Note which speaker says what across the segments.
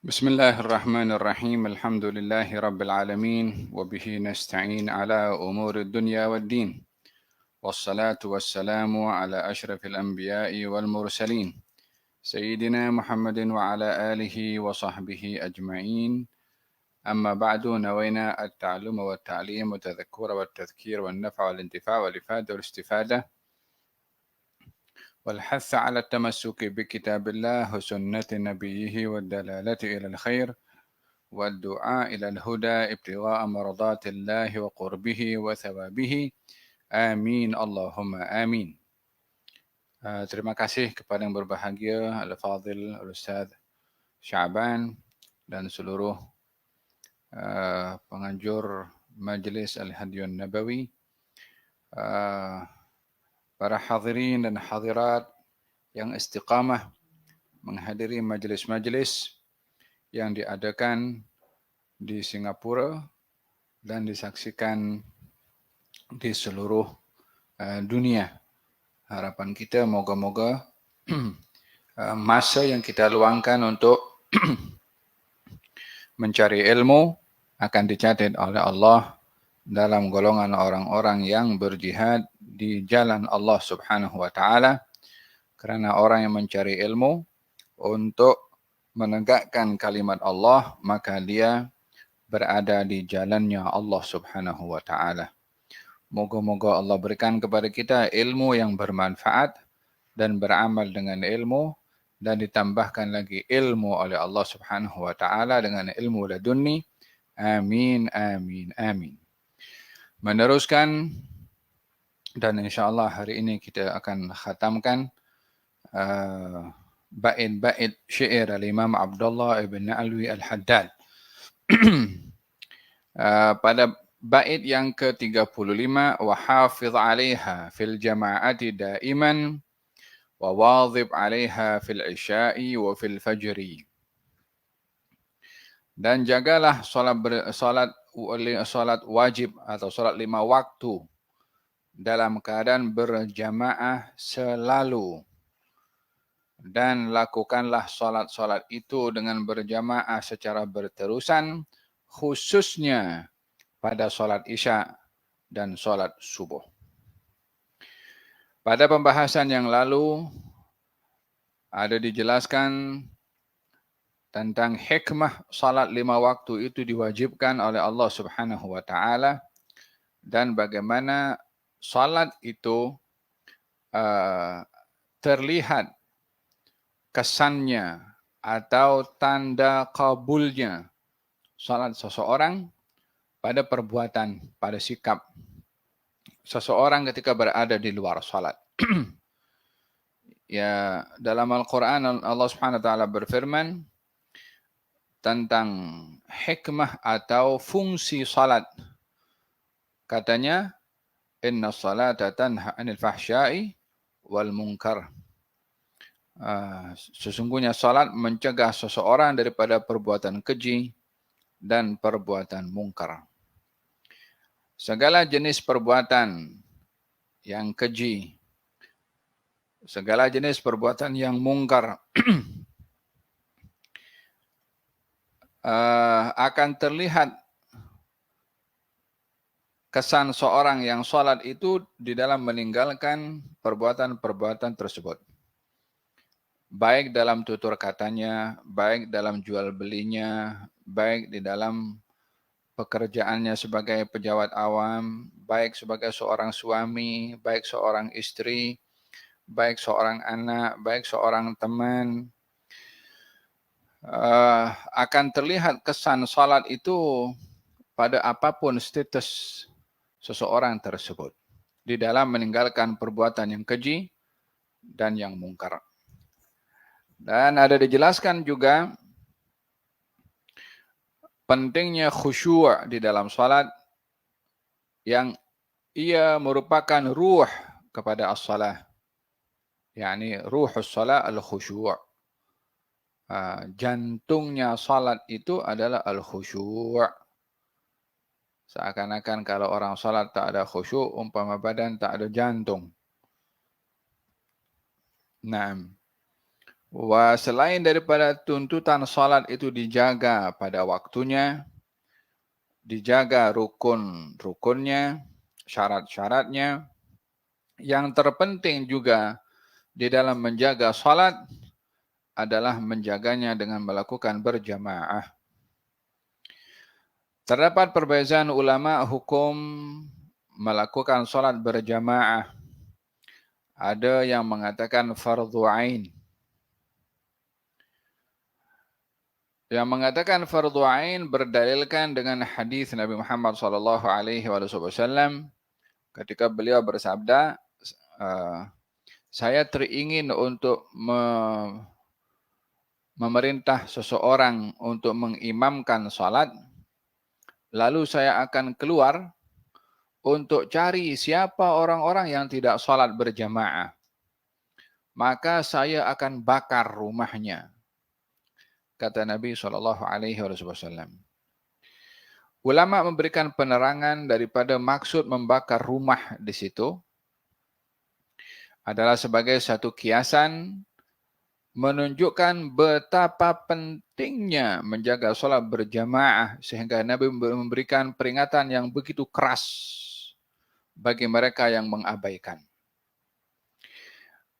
Speaker 1: بسم الله الرحمن الرحيم الحمد لله رب العالمين وبه نستعين على أمور الدنيا والدين والصلاة والسلام على أشرف الأنبياء والمرسلين سيدنا محمد وعلى آله وصحبه أجمعين أما بعد نوينا التعلم والتعليم والتذكر والتذكير والنفع والانتفاع والإفادة والاستفادة والحث على التمسك بكتاب الله وسنة نبيه والدلالة إلى الخير والدعاء إلى الهدى ابتغاء مرضات الله وقربه وثوابه. Amin Allahumma amin. Terima kasih kepada yang berbahagia Al-Fadhil Al-Ustaz Sya'ban dan seluruh penganjur Majlis Al-Hadiyun Nabawi, para hadirin dan hadirat yang istiqamah menghadiri majlis-majlis yang diadakan di Singapura dan disaksikan di seluruh dunia. Harapan kita moga-moga masa yang kita luangkan untuk mencari ilmu akan dicatat oleh Allah dalam golongan orang-orang yang berjihad di jalan Allah Subhanahu wa taala, karena orang yang mencari ilmu untuk menegakkan kalimat Allah maka dia berada di jalannya Allah Subhanahu wa taala. Moga-moga Allah berikan kepada kita ilmu yang bermanfaat dan beramal dengan ilmu, dan ditambahkan lagi ilmu oleh Allah Subhanahu wa taala dengan ilmu ladunni. Amin amin amin. Meneruskan, dan insyaallah hari ini kita akan khatamkan bait-bait syair al-Imam Abdullah ibn Alwi al-Haddad. Pada bait yang ke-35, wa hafiz 'alaiha fil jama'ati daiman wa wadhib 'alaiha fil isya'i wa fil fajri. Dan jagalah solat wajib atau solat 5 waktu dalam keadaan berjamaah selalu, dan lakukanlah solat-solat itu dengan berjamaah secara berterusan, khususnya pada solat isya dan solat subuh. Pada pembahasan yang lalu ada dijelaskan tentang hikmah salat 5 waktu itu diwajibkan oleh Allah Subhanahu wa taala, dan bagaimana salat itu terlihat kesannya atau tanda kabulnya salat seseorang pada perbuatan, pada sikap seseorang ketika berada di luar salat. Ya, dalam Al-Quran Allah Subhanahu wa taala berfirman tentang hikmah atau fungsi salat. Katanya, inna salata tanha 'anil fahsya'i wal munkar. Sesungguhnya salat mencegah seseorang daripada perbuatan keji dan perbuatan mungkar. Segala jenis perbuatan yang keji, segala jenis perbuatan yang mungkar akan terlihat kesan seorang yang salat itu di dalam meninggalkan perbuatan-perbuatan tersebut. Baik dalam tutur katanya, baik dalam jual belinya, baik di dalam pekerjaannya sebagai pejabat awam, baik sebagai seorang suami, baik seorang istri, baik seorang anak, baik seorang teman. Akan terlihat kesan salat itu pada apapun status seseorang tersebut di dalam meninggalkan perbuatan yang keji dan yang mungkar. Dan ada dijelaskan juga pentingnya khusyuk di dalam salat, yang ia merupakan ruh kepada as-salah. Yani ruhus salat al-khusyuk. Jantungnya salat itu adalah al-khusyuk. Seakan-akan kalau orang salat tak ada khusyuk, umpama badan tak ada jantung. Naam. Selain daripada tuntutan salat itu dijaga pada waktunya, dijaga rukun-rukunnya, syarat-syaratnya, yang terpenting juga di dalam menjaga salat adalah menjaganya dengan melakukan berjamaah. Terdapat perbezaan ulama hukum melakukan salat berjamaah. Ada yang mengatakan fardhu ain. Yang mengatakan fardhu ain berdalilkan dengan hadis Nabi Muhammad sallallahu alaihi wasallam ketika beliau bersabda, saya teringin untuk memerintah seseorang untuk mengimamkan salat, lalu saya akan keluar untuk cari siapa orang-orang yang tidak salat berjamaah. Maka saya akan bakar rumahnya, kata Nabi SAW. Ulama memberikan penerangan daripada maksud membakar rumah di situ adalah sebagai satu kiasan menunjukkan betapa pentingnya menjaga solat berjamaah sehingga Nabi memberikan peringatan yang begitu keras bagi mereka yang mengabaikan.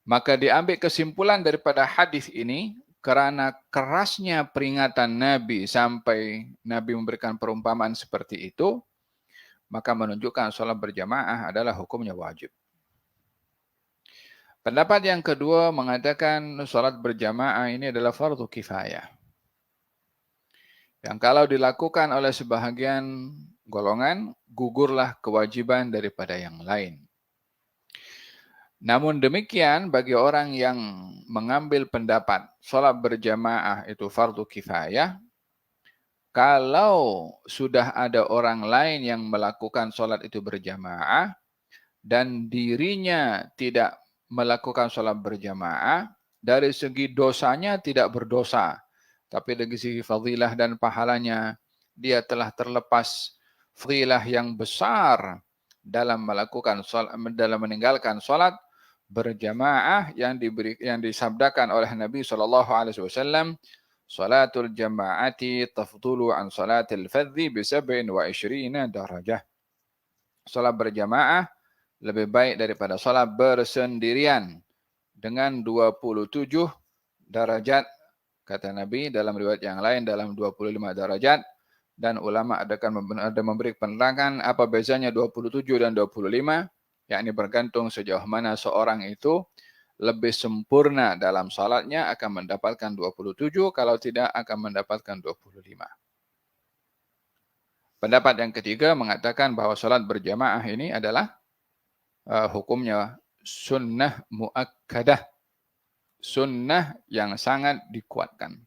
Speaker 1: Maka diambil kesimpulan daripada hadis ini, kerana kerasnya peringatan Nabi sampai Nabi memberikan perumpamaan seperti itu, maka menunjukkan solat berjamaah adalah hukumnya wajib. Pendapat yang kedua mengatakan solat berjamaah ini adalah fardu kifayah. Yang kalau dilakukan oleh sebahagian golongan, gugurlah kewajiban daripada yang lain. Namun demikian, bagi orang yang mengambil pendapat solat berjamaah itu fardu kifayah, kalau sudah ada orang lain yang melakukan solat itu berjamaah dan dirinya tidak melakukan solat berjamaah, dari segi dosanya tidak berdosa, tapi dari segi fadilah dan pahalanya dia telah terlepas fadilah yang besar dalam melakukan dalam meninggalkan solat berjamaah yang disabdakan oleh Nabi SAW, salatul jama'ati tafdulu an salatil fadhi bi 27 darajah. Salat berjamaah lebih baik daripada salat bersendirian dengan 27 darajat, kata Nabi. Dalam riwayat yang lain dalam 25 darajat. Dan ulama ada memberi penerangan apa bezanya 27 dan 25. Yakni bergantung sejauh mana seorang itu lebih sempurna dalam salatnya akan mendapatkan 27, kalau tidak akan mendapatkan 25. Pendapat yang ketiga mengatakan bahawa salat berjamaah ini adalah hukumnya sunnah muakkadah. Sunnah yang sangat dikuatkan.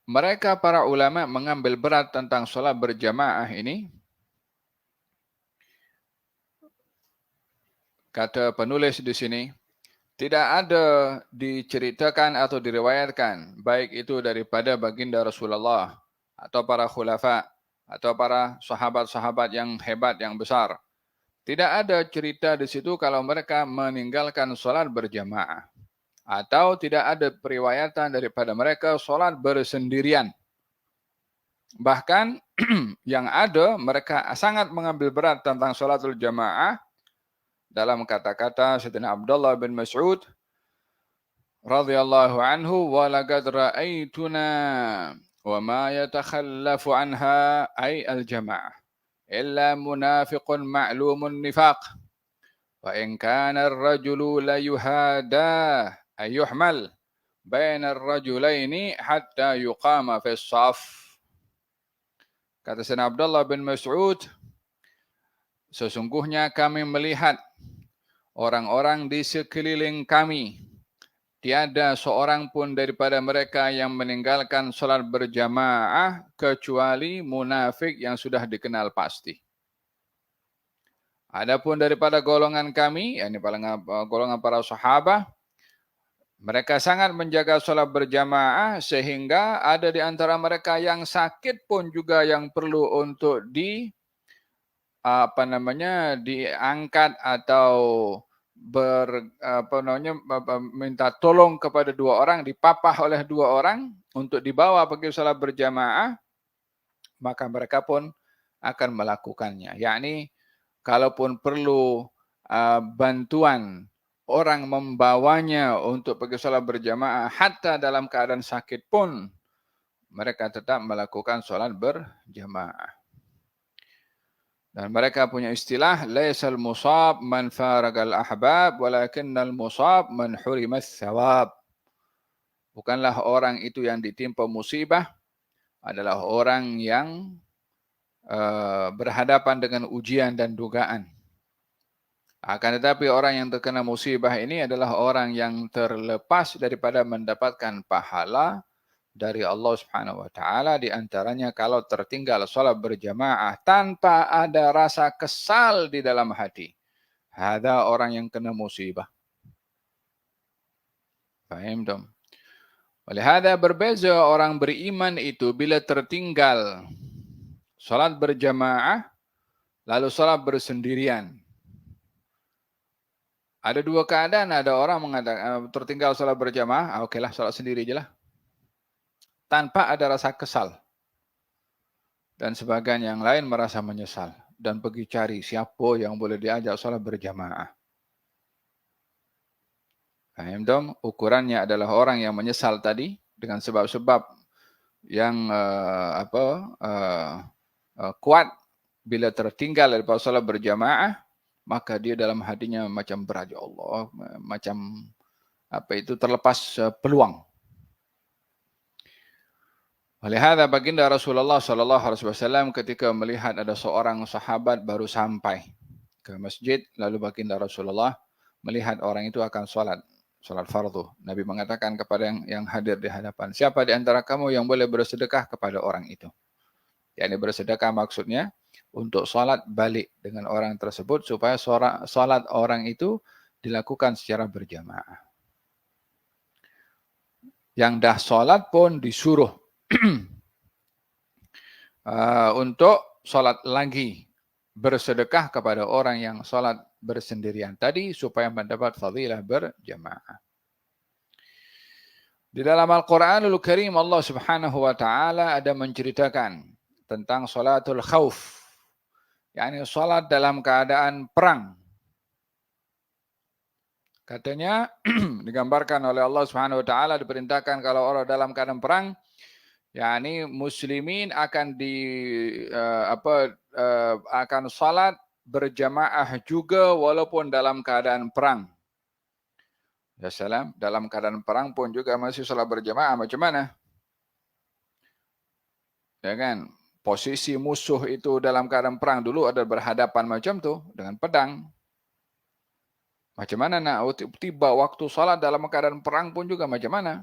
Speaker 1: Mereka para ulama mengambil berat tentang solat berjamaah ini. Kata penulis di sini, tidak ada diceritakan atau diriwayatkan, baik itu daripada baginda Rasulullah atau para khulafa atau para sahabat-sahabat yang hebat, yang besar. Tidak ada cerita di situ kalau mereka meninggalkan solat berjamaah. Atau tidak ada periwayatan daripada mereka solat bersendirian. Bahkan yang ada, mereka sangat mengambil berat tentang solatul jamaah. Dalam kata-kata Sayyidina Abdullah bin Mas'ud radhiyallahu anhu, walaqad ra'aituna wa ma yatakhallafu anha ay al-jamaah illa munafiqun ma'lumun nifaq. Wa in kana ar-rajulu la yuhada ay yuhmal baina ar-rajulaini hatta yuqama fi as-saf. Kata Sayyidina Abdullah bin Mas'ud, sesungguhnya kami melihat orang-orang di sekeliling kami, tiada seorang pun daripada mereka yang meninggalkan solat berjamaah kecuali munafik yang sudah dikenal pasti. Adapun daripada golongan kami, yakni golongan para sahabat, mereka sangat menjaga solat berjamaah sehingga ada di antara mereka yang sakit pun juga yang perlu untuk diangkat atau minta tolong kepada dua orang, dipapah oleh dua orang untuk dibawa pergi salat berjamaah, maka mereka pun akan melakukannya. Yakni kalaupun perlu bantuan orang membawanya untuk pergi salat berjamaah, hatta dalam keadaan sakit pun mereka tetap melakukan salat berjamaah. Dan mereka punya istilah, laisal musab man faragal ahbab, walakinnal musab man hurimas thawab. Bukanlah orang itu yang ditimpa musibah, adalah orang yang berhadapan dengan ujian dan dugaan. Akan tetapi orang yang terkena musibah ini adalah orang yang terlepas daripada mendapatkan pahala dari Allah Subhanahu wa taala, di antaranya kalau tertinggal salat berjamaah tanpa ada rasa kesal di dalam hati. Hada orang yang kena musibah. Faham dong? Oleh hada berbeza orang beriman itu bila tertinggal salat berjamaah lalu salat bersendirian. Ada dua keadaan, ada orang mengatakan tertinggal salat berjamaah, okeylah salat sendiri je lah. Tanpa ada rasa kesal. Dan sebagian yang lain merasa menyesal dan pergi cari siapa yang boleh diajak salat berjamaah. Faham dong? Ukurannya adalah orang yang menyesal tadi dengan sebab-sebab yang kuat bila tertinggal daripada salat berjamaah, maka dia dalam hatinya macam berat, ya Allah, macam terlepas peluang. Oleh hada baginda Rasulullah sallallahu alaihi wasallam ketika melihat ada seorang sahabat baru sampai ke masjid, lalu baginda Rasulullah melihat orang itu akan salat fardu. Nabi mengatakan kepada yang hadir di hadapan, siapa di antara kamu yang boleh bersedekah kepada orang itu? Yakni bersedekah maksudnya untuk salat balik dengan orang tersebut supaya salat orang itu dilakukan secara berjamaah. Yang dah salat pun disuruh untuk salat lagi, bersedekah kepada orang yang salat bersendirian tadi supaya mendapat fadilah berjamaah. Di dalam Al-Quranul Karim Allah Subhanahu wa taala ada menceritakan tentang salatul khauf, yakni salat dalam keadaan perang. Katanya digambarkan oleh Allah Subhanahu wa taala, diperintahkan kalau orang dalam keadaan perang, yakni muslimin akan akan salat berjamaah juga walaupun dalam keadaan perang. Ya salam, dalam keadaan perang pun juga masih salat berjamaah, macam mana? Ya kan? Posisi musuh itu dalam keadaan perang dulu ada berhadapan macam tu dengan pedang. Macam mana nak tiba waktu salat dalam keadaan perang pun juga macam mana?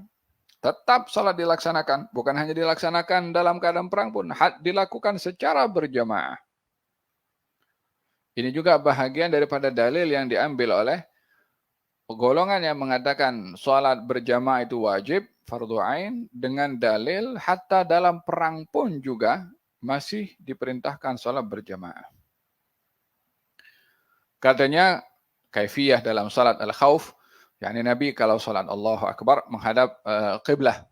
Speaker 1: Tetap salat dilaksanakan. Bukan hanya dilaksanakan dalam keadaan perang pun, dilakukan secara berjamaah. Ini juga bahagian daripada dalil yang diambil oleh golongan yang mengatakan salat berjamaah itu wajib, fardu ain, dengan dalil hatta dalam perang pun juga masih diperintahkan salat berjamaah. Katanya kaifiyah dalam salat al-khauf, yakni Nabi kalau salat Allahu Akbar menghadap qiblah.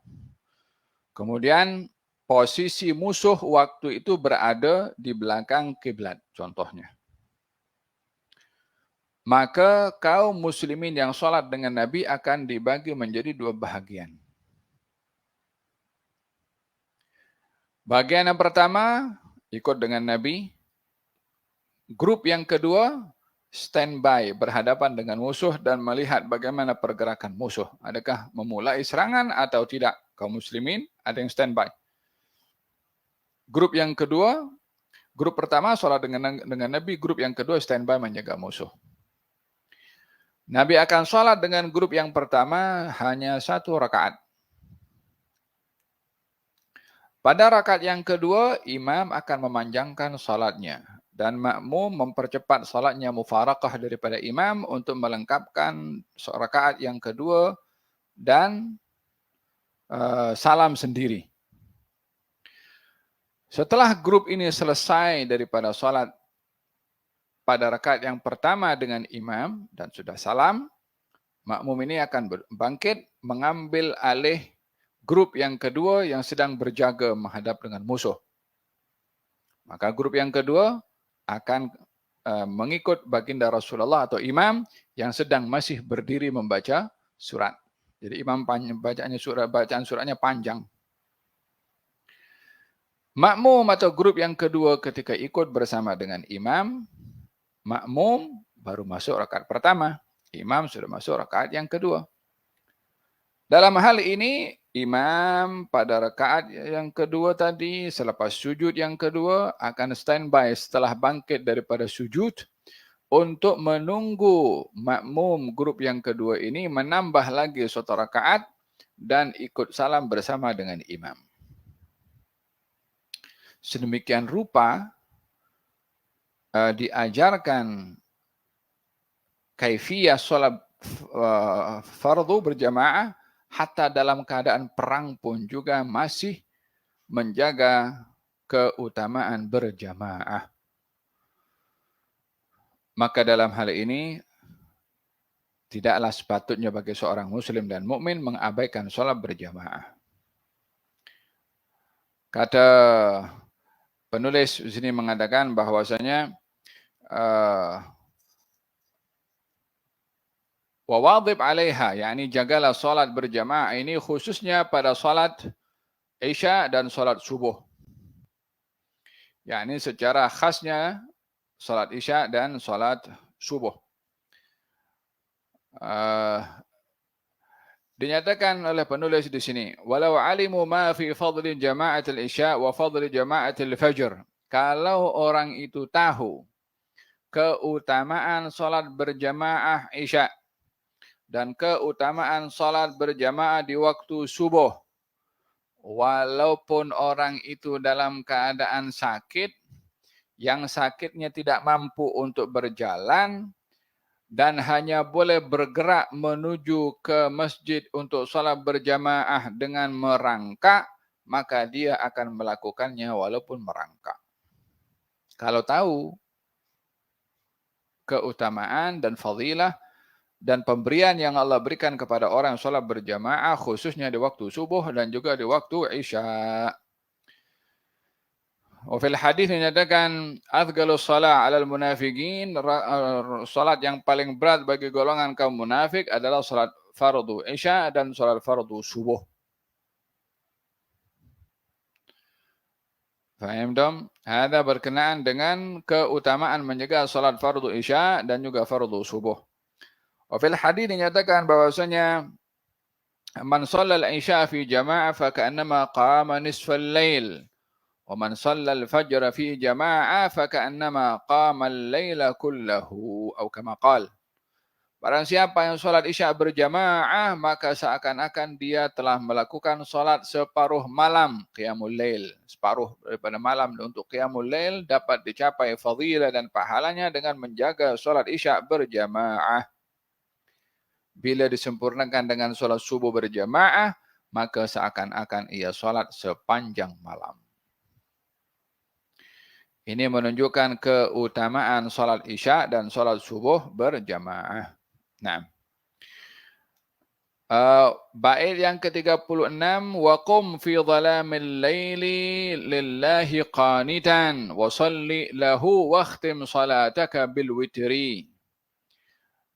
Speaker 1: Kemudian posisi musuh waktu itu berada di belakang kiblat, contohnya. Maka kaum muslimin yang salat dengan Nabi akan dibagi menjadi dua bahagian. Bagian yang pertama ikut dengan Nabi. Grup yang kedua standby, berhadapan dengan musuh dan melihat bagaimana pergerakan musuh. Adakah memulai serangan atau tidak? Kaum muslimin ada yang standby. Grup yang kedua, grup pertama salat dengan Nabi, grup yang kedua standby menjaga musuh. Nabi akan salat dengan grup yang pertama hanya 1 rakaat. Pada rakaat yang kedua, imam akan memanjangkan salatnya. Dan makmum mempercepat salatnya mufaraqah daripada imam untuk melengkapkan rakaat yang kedua dan salam sendiri. Setelah grup ini selesai daripada salat pada rakaat yang pertama dengan imam dan sudah salam, makmum ini akan bangkit mengambil alih grup yang kedua yang sedang berjaga menghadap dengan musuh. Maka grup yang kedua akan mengikut baginda Rasulullah atau imam yang sedang masih berdiri membaca surat. Jadi imam bacaan suratnya panjang. Makmum atau grup yang kedua ketika ikut bersama dengan imam, makmum baru masuk rakaat pertama, imam sudah masuk rakaat yang kedua. Dalam hal ini, imam pada rakaat yang kedua tadi, selepas sujud yang kedua, akan standby setelah bangkit daripada sujud untuk menunggu makmum grup yang kedua ini menambah lagi suatu rakaat dan ikut salam bersama dengan imam. Sedemikian rupa diajarkan kaifiyah solat fardu berjamaah hatta dalam keadaan perang pun juga masih menjaga keutamaan berjamaah. Maka dalam hal ini tidaklah sepatutnya bagi seorang muslim dan mukmin mengabaikan solat berjamaah. Kata penulis di sini mengatakan bahwasanya wawadhib 'alaiha, yakni jagalah solat berjamaah ini khususnya pada solat Isya dan solat subuh. Yakni secara khasnya solat Isya dan solat subuh. Dinyatakan oleh penulis di sini, walau alimu ma fi fadli jama'atil Isya wa fadli jama'atil Fajr. Kalau orang itu tahu keutamaan solat berjamaah Isya dan keutamaan solat berjamaah di waktu subuh, walaupun orang itu dalam keadaan sakit, yang sakitnya tidak mampu untuk berjalan dan hanya boleh bergerak menuju ke masjid untuk salat berjamaah dengan merangkak, maka dia akan melakukannya walaupun merangkak. Kalau tahu keutamaan dan fadilah dan pemberian yang Allah berikan kepada orang salat berjamaah khususnya di waktu subuh dan juga di waktu Isya. Wa fil hadis dinyatakan afdhalus shalah 'alal munafiqin, salat yang paling berat bagi golongan kaum munafik adalah salat fardu Isya dan salat fardu subuh. Faham dong? Ada berkenaan dengan keutamaan menjaga salat fardu Isya dan juga fardu subuh. Wa fil hadis dinyatakan bahwasanya man shallal Isya fi jama'ah fa ka'annama qama nisfal lail. Wa man shallal fajr fi jama'ah fa ka'annama qama al-laila kullahu atau kama qala. Barang siapa yang salat Isya berjamaah, maka seakan-akan dia telah melakukan salat separuh malam, qiyamul lail. Separuh daripada malam untuk qiyamul lail dapat dicapai fadilah dan pahalanya dengan menjaga salat Isya berjamaah. Bila disempurnakan dengan salat subuh berjamaah, maka seakan-akan ia salat sepanjang malam. Ini menunjukkan keutamaan salat Isya dan salat subuh berjamaah. Nah, bait yang ke-36, wa qum fi dhalamil laili lillahi qanitan wa salli lahu wakhtim salataka bil witri.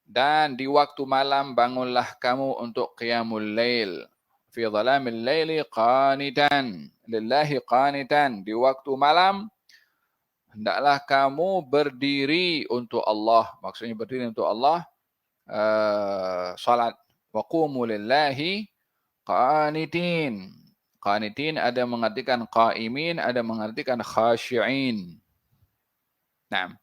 Speaker 1: Dan di waktu malam bangunlah kamu untuk qiyamul lail. Fi dhalamil laili qanitan lillahi qanitan. Di waktu malam hendaklah kamu berdiri untuk Allah. Maksudnya berdiri untuk Allah. Salat wa qumu lillahi qanitin. Qanitin ada mengartikan qaimin, ada mengartikan khashi'in. Nah,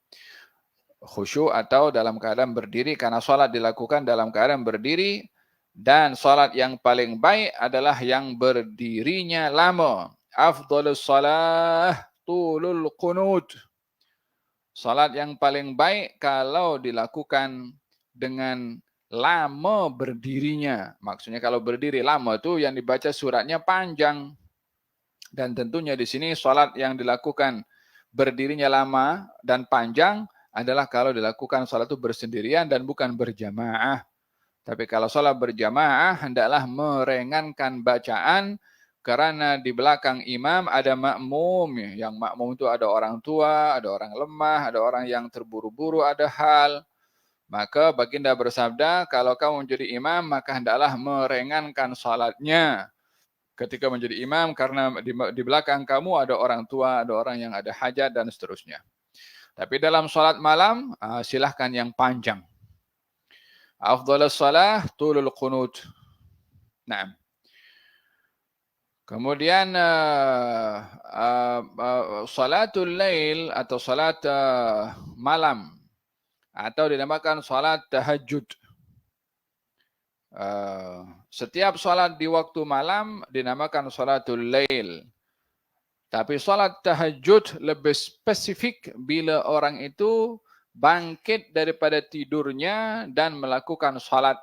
Speaker 1: khusyuk atau dalam keadaan berdiri karena salat dilakukan dalam keadaan berdiri, dan salat yang paling baik adalah yang berdirinya lama. Afdhalus salah tulul qunut. Salat yang paling baik kalau dilakukan dengan lama berdirinya. Maksudnya kalau berdiri lama itu yang dibaca suratnya panjang. Dan tentunya di sini salat yang dilakukan berdirinya lama dan panjang adalah kalau dilakukan salat itu bersendirian dan bukan berjamaah. Tapi kalau salat berjamaah, hendaklah meringankan bacaan karena di belakang imam ada makmum. Yang makmum itu ada orang tua, ada orang lemah, ada orang yang terburu-buru, ada hal. Maka baginda bersabda, kalau kamu menjadi imam, maka hendaklah meringankan salatnya ketika menjadi imam karena di belakang kamu ada orang tua, ada orang yang ada hajat dan seterusnya. Tapi dalam salat malam, silahkan yang panjang. Afdhalus salah tulul qunut. Naam. Kemudian salatul lail atau salat malam atau dinamakan salat tahajud. Setiap salat di waktu malam dinamakan salatul lail. Tapi salat tahajud lebih spesifik bila orang itu bangkit daripada tidurnya dan melakukan salat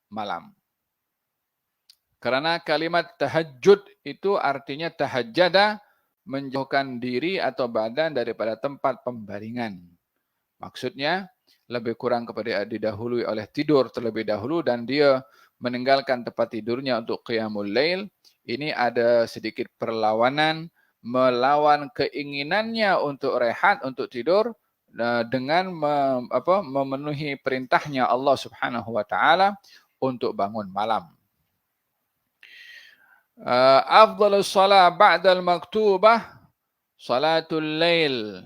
Speaker 1: malam. Karena kalimat tahajud itu artinya tahajjada, menjauhkan diri atau badan daripada tempat pembaringan. Maksudnya lebih kurang kepada didahului oleh tidur terlebih dahulu dan dia meninggalkan tempat tidurnya untuk qiyamul lail. Ini ada sedikit perlawanan melawan keinginannya untuk rehat, untuk tidur dengan memenuhi perintahnya Allah Subhanahu wa taala untuk bangun malam. Afdhalus shalah ba'dal maktubah salatul lail.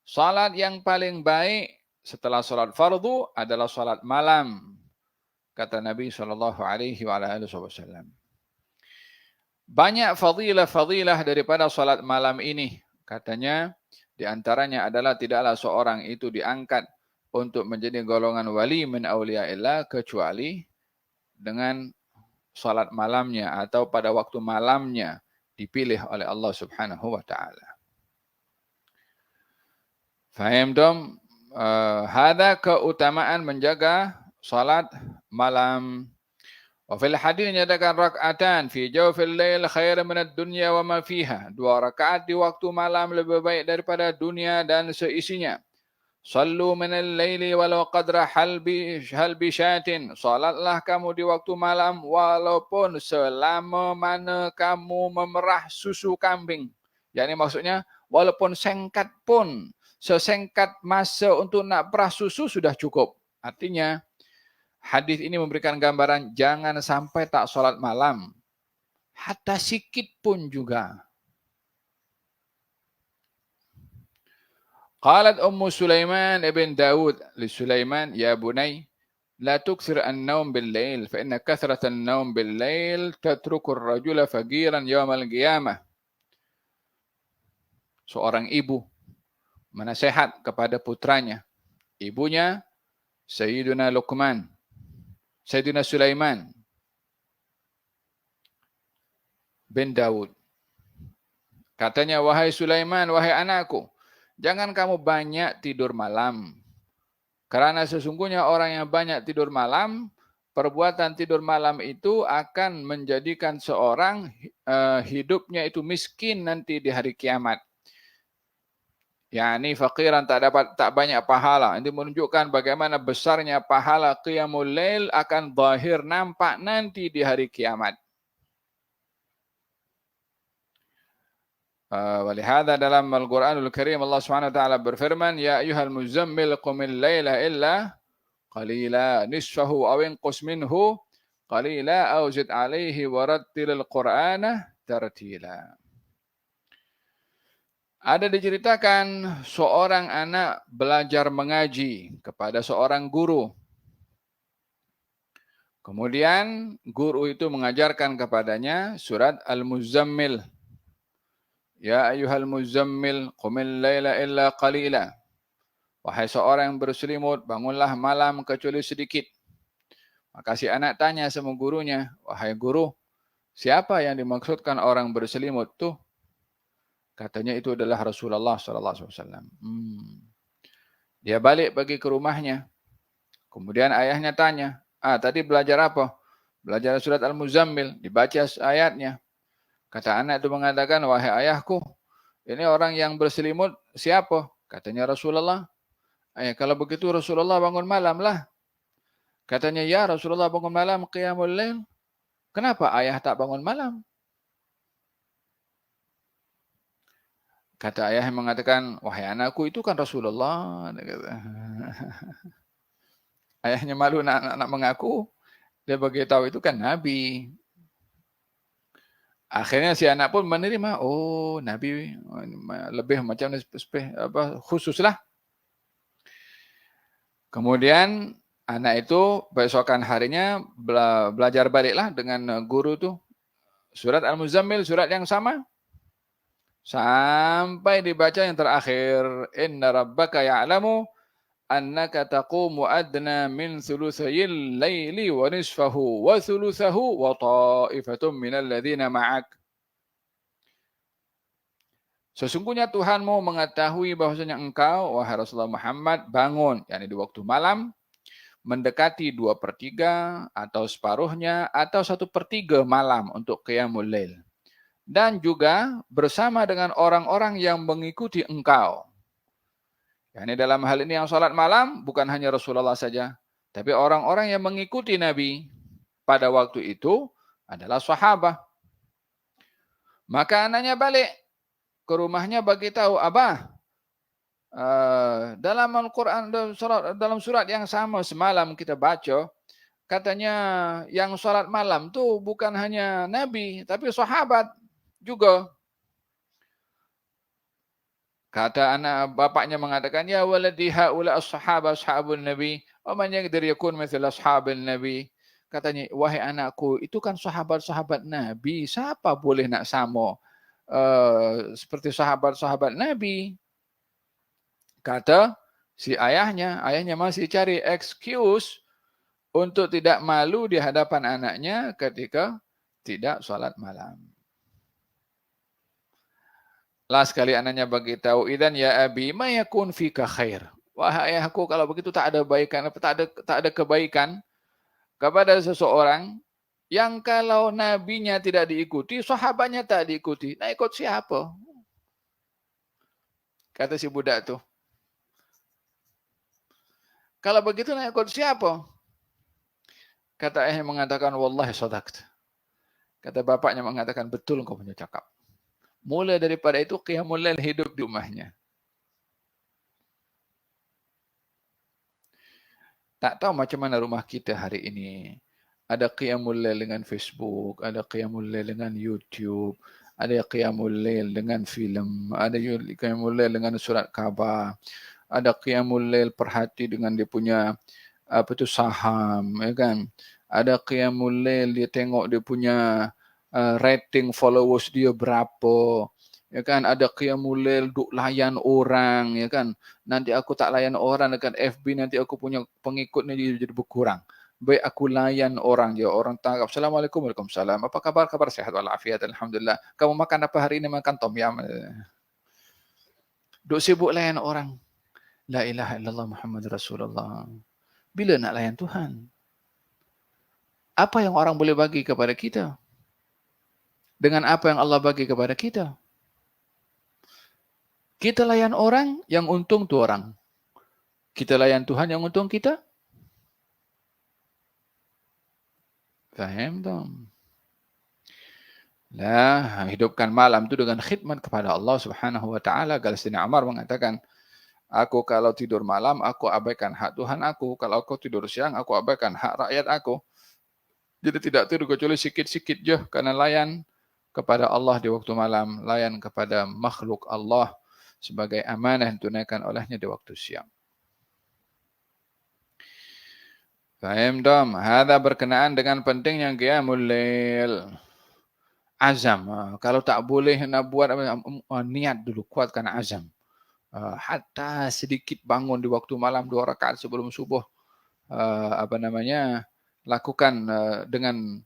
Speaker 1: Salat yang paling baik setelah salat fardu adalah salat malam, kata Nabi SAW. Banyak fadilah-fadilah daripada salat malam ini. Katanya di antaranya adalah tidaklah seorang itu diangkat untuk menjadi golongan wali min awliyaillah kecuali dengan salat malamnya atau pada waktu malamnya dipilih oleh Allah Subhanahu wa taala. Faham dong? Hada keutamaan menjaga salat malam. Wa fil hadis nyatakan rakaatan fi jawfil lail khairan min ad-dunya wa ma fiha. 2 rakaat di waktu malam lebih baik daripada dunia dan seisinya. Sallu min al-laili walau qadra halbi syatin. Salatlah kamu di waktu malam walaupun selama mana kamu memerah susu kambing. Yani maksudnya walaupun singkat pun, sesingkat masa untuk nak perah susu sudah cukup. Artinya hadis ini memberikan gambaran jangan sampai tak solat malam. Hatta sikit pun juga. Qalat Ummu Sulaiman ibn Daud li Sulaiman, ya bunay, la tukthir an-nawm bil-lail fa inna kathrata an-nawm bil-lail tatruku ar-rajula faqiran yawm al-qiyamah. Seorang ibu menasihat kepada putranya. Ibunya Sayyiduna Luqman, Sayyidina Sulaiman bin Daud. Katanya, wahai Sulaiman, wahai anakku, jangan kamu banyak tidur malam. Karena sesungguhnya orang yang banyak tidur malam, perbuatan tidur malam itu akan menjadikan seorang hidupnya itu miskin nanti di hari kiamat. Yani fakiran tak banyak pahala. Ini menunjukkan bagaimana besarnya pahala qiyamul lail akan zahir nampak nanti di hari kiamat. Walihada dalam Al-Quranul Karim Allah Subhanahu wa taala berfirman, ya ayyuhal muzammil qumil laila illa qalila nisfahu aw inqus minhu qalila aw zid alaihi warattilil qur'ana tartila. Ada diceritakan seorang anak belajar mengaji kepada seorang guru. Kemudian guru itu mengajarkan kepadanya surat Al-Muzammil. Ya ayyuhal muzammil qumil laila illa qalila. Wahai seorang yang berselimut, bangunlah malam kecuali sedikit. Maka si anak tanya sama gurunya, wahai guru, siapa yang dimaksudkan orang berselimut tuh? Katanya itu adalah Rasulullah SAW. Dia balik pergi ke rumahnya. Kemudian ayahnya tanya, tadi belajar apa? Belajar surat Al-Muzammil, dibaca ayatnya. Kata anak itu mengatakan, wahai ayahku, ini orang yang berselimut siapa? Katanya Rasulullah. Kalau begitu Rasulullah bangun malam lah. Katanya, ya Rasulullah bangun malam qiyamul lail. Kenapa ayah tak bangun malam? Kata ayah yang mengatakan, wahai anakku itu kan Rasulullah. Dia kata. Ayahnya malu nak mengaku. Dia beritahu itu kan Nabi. Akhirnya si anak pun menerima, oh Nabi lebih macam khusus lah. Kemudian anak itu besokan harinya belajar baliklah dengan guru tuh. Surat Al-Muzammil, surat yang sama. Sampai dibaca yang terakhir. Inna rabbaka ya'lamu annaka taqumu adna min thuluthayil layli wa nisfahu wa thuluthahu wa ta'ifatum minal ladhina ma'ak. Sesungguhnya Tuhanmu mengetahui bahwasanya engkau, wahai Rasulullah Muhammad, bangun, yakni di waktu malam, mendekati 2/3 atau separuhnya atau 1/3 malam untuk qiyamul lail. Dan juga bersama dengan orang-orang yang mengikuti engkau. Yakni dalam hal ini yang salat malam bukan hanya Rasulullah saja, tapi orang-orang yang mengikuti Nabi pada waktu itu adalah sahabat. Maka anaknya balik ke rumahnya bagi tahu, Abah, dalam Al-Quran, dalam surat yang sama semalam kita baca, katanya yang salat malam tu bukan hanya Nabi, tapi sahabat juga. Kata anak bapaknya mengatakan, ya waladi haula as-sahaba ashabun Nabi, wa man yaqdir yakun mithla ashabin Nabi. Katanya, wahai anakku, itu kan sahabat-sahabat Nabi, siapa boleh nak sama seperti sahabat-sahabat Nabi? Kata si ayahnya masih cari excuse untuk tidak malu di hadapan anaknya ketika tidak salat malam. Last kali anaknya bagi tahu, idan ya abi ma yakun fika khair. Wahai ayahku, kalau begitu tak ada kebaikan kepada seseorang yang kalau nabinya tidak diikuti, sahabatnya tak diikuti. Nak ikut siapa? Kata si budak tu. Kalau begitu nak ikut siapa? Kata ayahnya mengatakan, wallahi sadaqt. Kata bapaknya mengatakan, betul kau punya cakap. Mula daripada itu qiyamul lail hidup di rumahnya. Tak tahu macam mana rumah kita hari ini. Ada qiyamul lail dengan Facebook, ada qiyamul lail dengan YouTube, ada qiyamul lail dengan filem, ada qiyamul lail dengan surat khabar, ada qiyamul lail perhati dengan dia punya saham, ya kan? Ada qiyamul lail dia tengok dia punya rating followers dia berapa. Ya kan, ada qiyamul lail duk layan orang, ya kan. Nanti aku tak layan orang dekat FB, nanti aku punya pengikut ni jadi berkurang. Baik aku layan orang je, orang tangkap. Assalamualaikum, waalaikumsalam. Apa kabar? Kabar sehat walafiat, alhamdulillah. Kamu makan apa hari ini? Makan tom yam. Duk sibuk layan orang. La ilaha illallah Muhammad Rasulullah. Bila nak layan Tuhan? Apa yang orang boleh bagi kepada kita? Dengan apa yang Allah bagi kepada kita? Kita layan orang, yang untung tu orang. Kita layan Tuhan, yang untung kita. Faham tak? Lah, hidupkan malam tu dengan khidmat kepada Allah Subhanahu wa taala. Sayyidina Umar mengatakan, aku kalau tidur malam, aku abaikan hak Tuhan aku. Kalau aku tidur siang, aku abaikan hak rakyat aku. Jadi tidak tidur kecuali sikit-sikit je karena layan kepada Allah di waktu malam, layan kepada makhluk Allah sebagai amanah yang tunaikan olehnya di waktu siang. Faham dom? Hada berkenaan dengan pentingnya qiyamul lail. Azam. Kalau tak boleh nak buat niat dulu, kuatkan azam. Hatta sedikit bangun di waktu malam 2 rakaat sebelum subuh. Lakukan dengan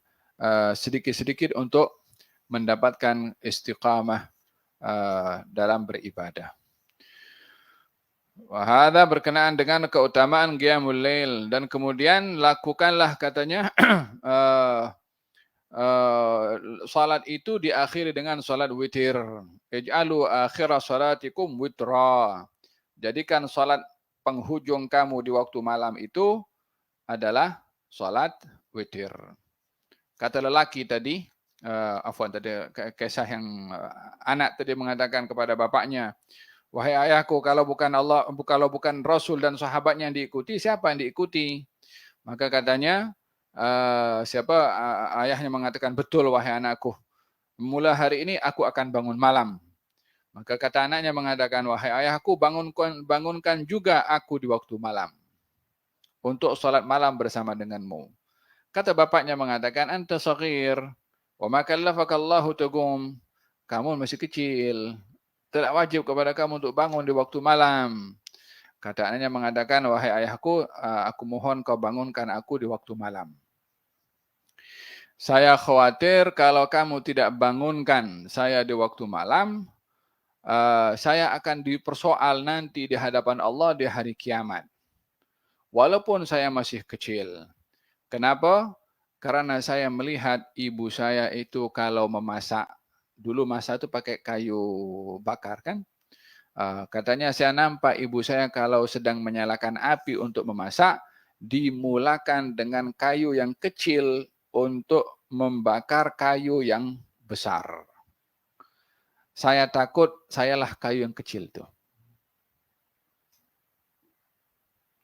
Speaker 1: sedikit-sedikit untuk mendapatkan istiqamah dalam beribadah. Wahada berkenaan dengan keutamaan qiyamul lail, dan kemudian lakukanlah katanya salat itu diakhiri dengan salat witir. Ij'alu akhira salatikum witra. Jadikan salat penghujung kamu di waktu malam itu adalah salat witir. Kata lelaki tadi, kisah yang anak tadi mengatakan kepada bapaknya, wahai ayahku, kalau bukan Rasul dan sahabatnya yang diikuti, siapa yang diikuti? Maka katanya, ayahnya mengatakan, betul wahai anakku, mulai hari ini aku akan bangun malam. Maka kata anaknya mengatakan, wahai ayahku, bangunkan juga aku di waktu malam untuk salat malam bersama denganmu. Kata bapaknya mengatakan, anta saghir, wa ma kallafaka Allahu taqum. Kamu masih kecil, tidak wajib kepada kamu untuk bangun di waktu malam. Kata anaknya mengatakan, wahai ayahku, aku mohon kau bangunkan aku di waktu malam. Saya khawatir kalau kamu tidak bangunkan saya di waktu malam, saya akan dipersoal nanti di hadapan Allah di hari kiamat. Walaupun saya masih kecil. Kenapa? Karena saya melihat ibu saya itu kalau memasak, dulu masak itu pakai kayu bakar kan? Katanya saya nampak ibu saya kalau sedang menyalakan api untuk memasak, dimulakan dengan kayu yang kecil untuk membakar kayu yang besar. Saya takut sayalah kayu yang kecil itu.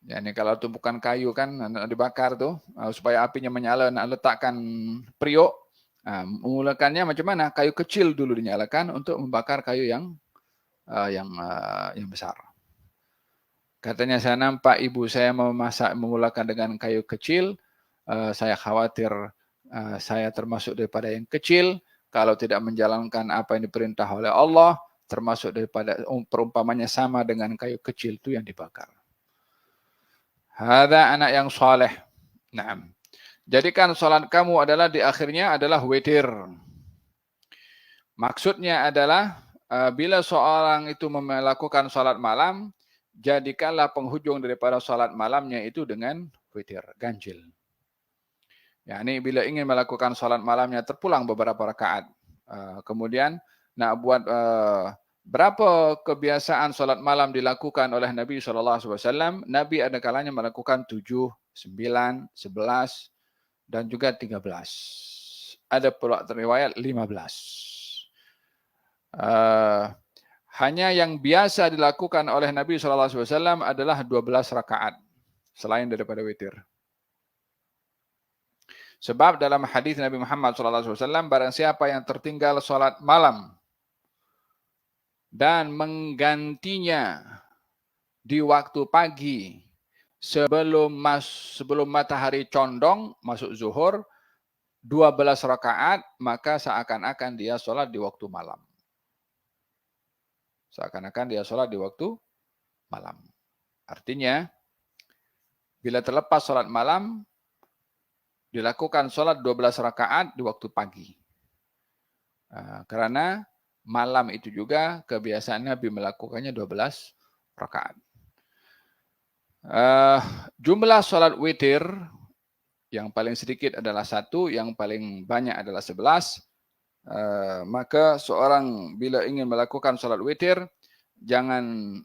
Speaker 1: Ya, ini kalau itu bukan kayu kan dibakar tuh supaya apinya menyala, nak letakkan periuk, memulakannya macam mana? Kayu kecil dulu dinyalakan untuk membakar kayu yang besar. Katanya saya nampak ibu saya memulakan dengan kayu kecil, saya khawatir saya termasuk daripada yang kecil kalau tidak menjalankan apa yang diperintah oleh Allah, termasuk daripada perumpamannya sama dengan kayu kecil itu yang dibakar. Hada anak yang saleh. Naam. Jadikan salat kamu adalah di akhirnya adalah witir. Maksudnya adalah bila seorang itu melakukan salat malam, jadikanlah penghujung daripada salat malamnya itu dengan witir, ganjil. Ya, ini bila ingin melakukan salat malamnya terpulang beberapa rakaat. Kemudian nak buat berapa kebiasaan salat malam dilakukan oleh Nabi SAW? Nabi ada kalanya melakukan 7, 9, 11 dan juga 13. Ada pula riwayat 15. Hanya yang biasa dilakukan oleh Nabi SAW adalah 12 rakaat selain daripada witir. Sebab dalam hadis Nabi Muhammad SAW, barang siapa yang tertinggal salat malam dan menggantinya di waktu pagi sebelum matahari condong masuk zuhur 12 rakaat, maka seakan-akan dia sholat di waktu malam. Seakan-akan dia sholat di waktu malam. Artinya, bila terlepas sholat malam, dilakukan sholat 12 rakaat di waktu pagi. Karena malam itu juga kebiasaan Nabi melakukannya 12 rakaat. Jumlah sholat witir yang paling sedikit adalah 1, yang paling banyak adalah 11. Maka seorang bila ingin melakukan sholat witir, jangan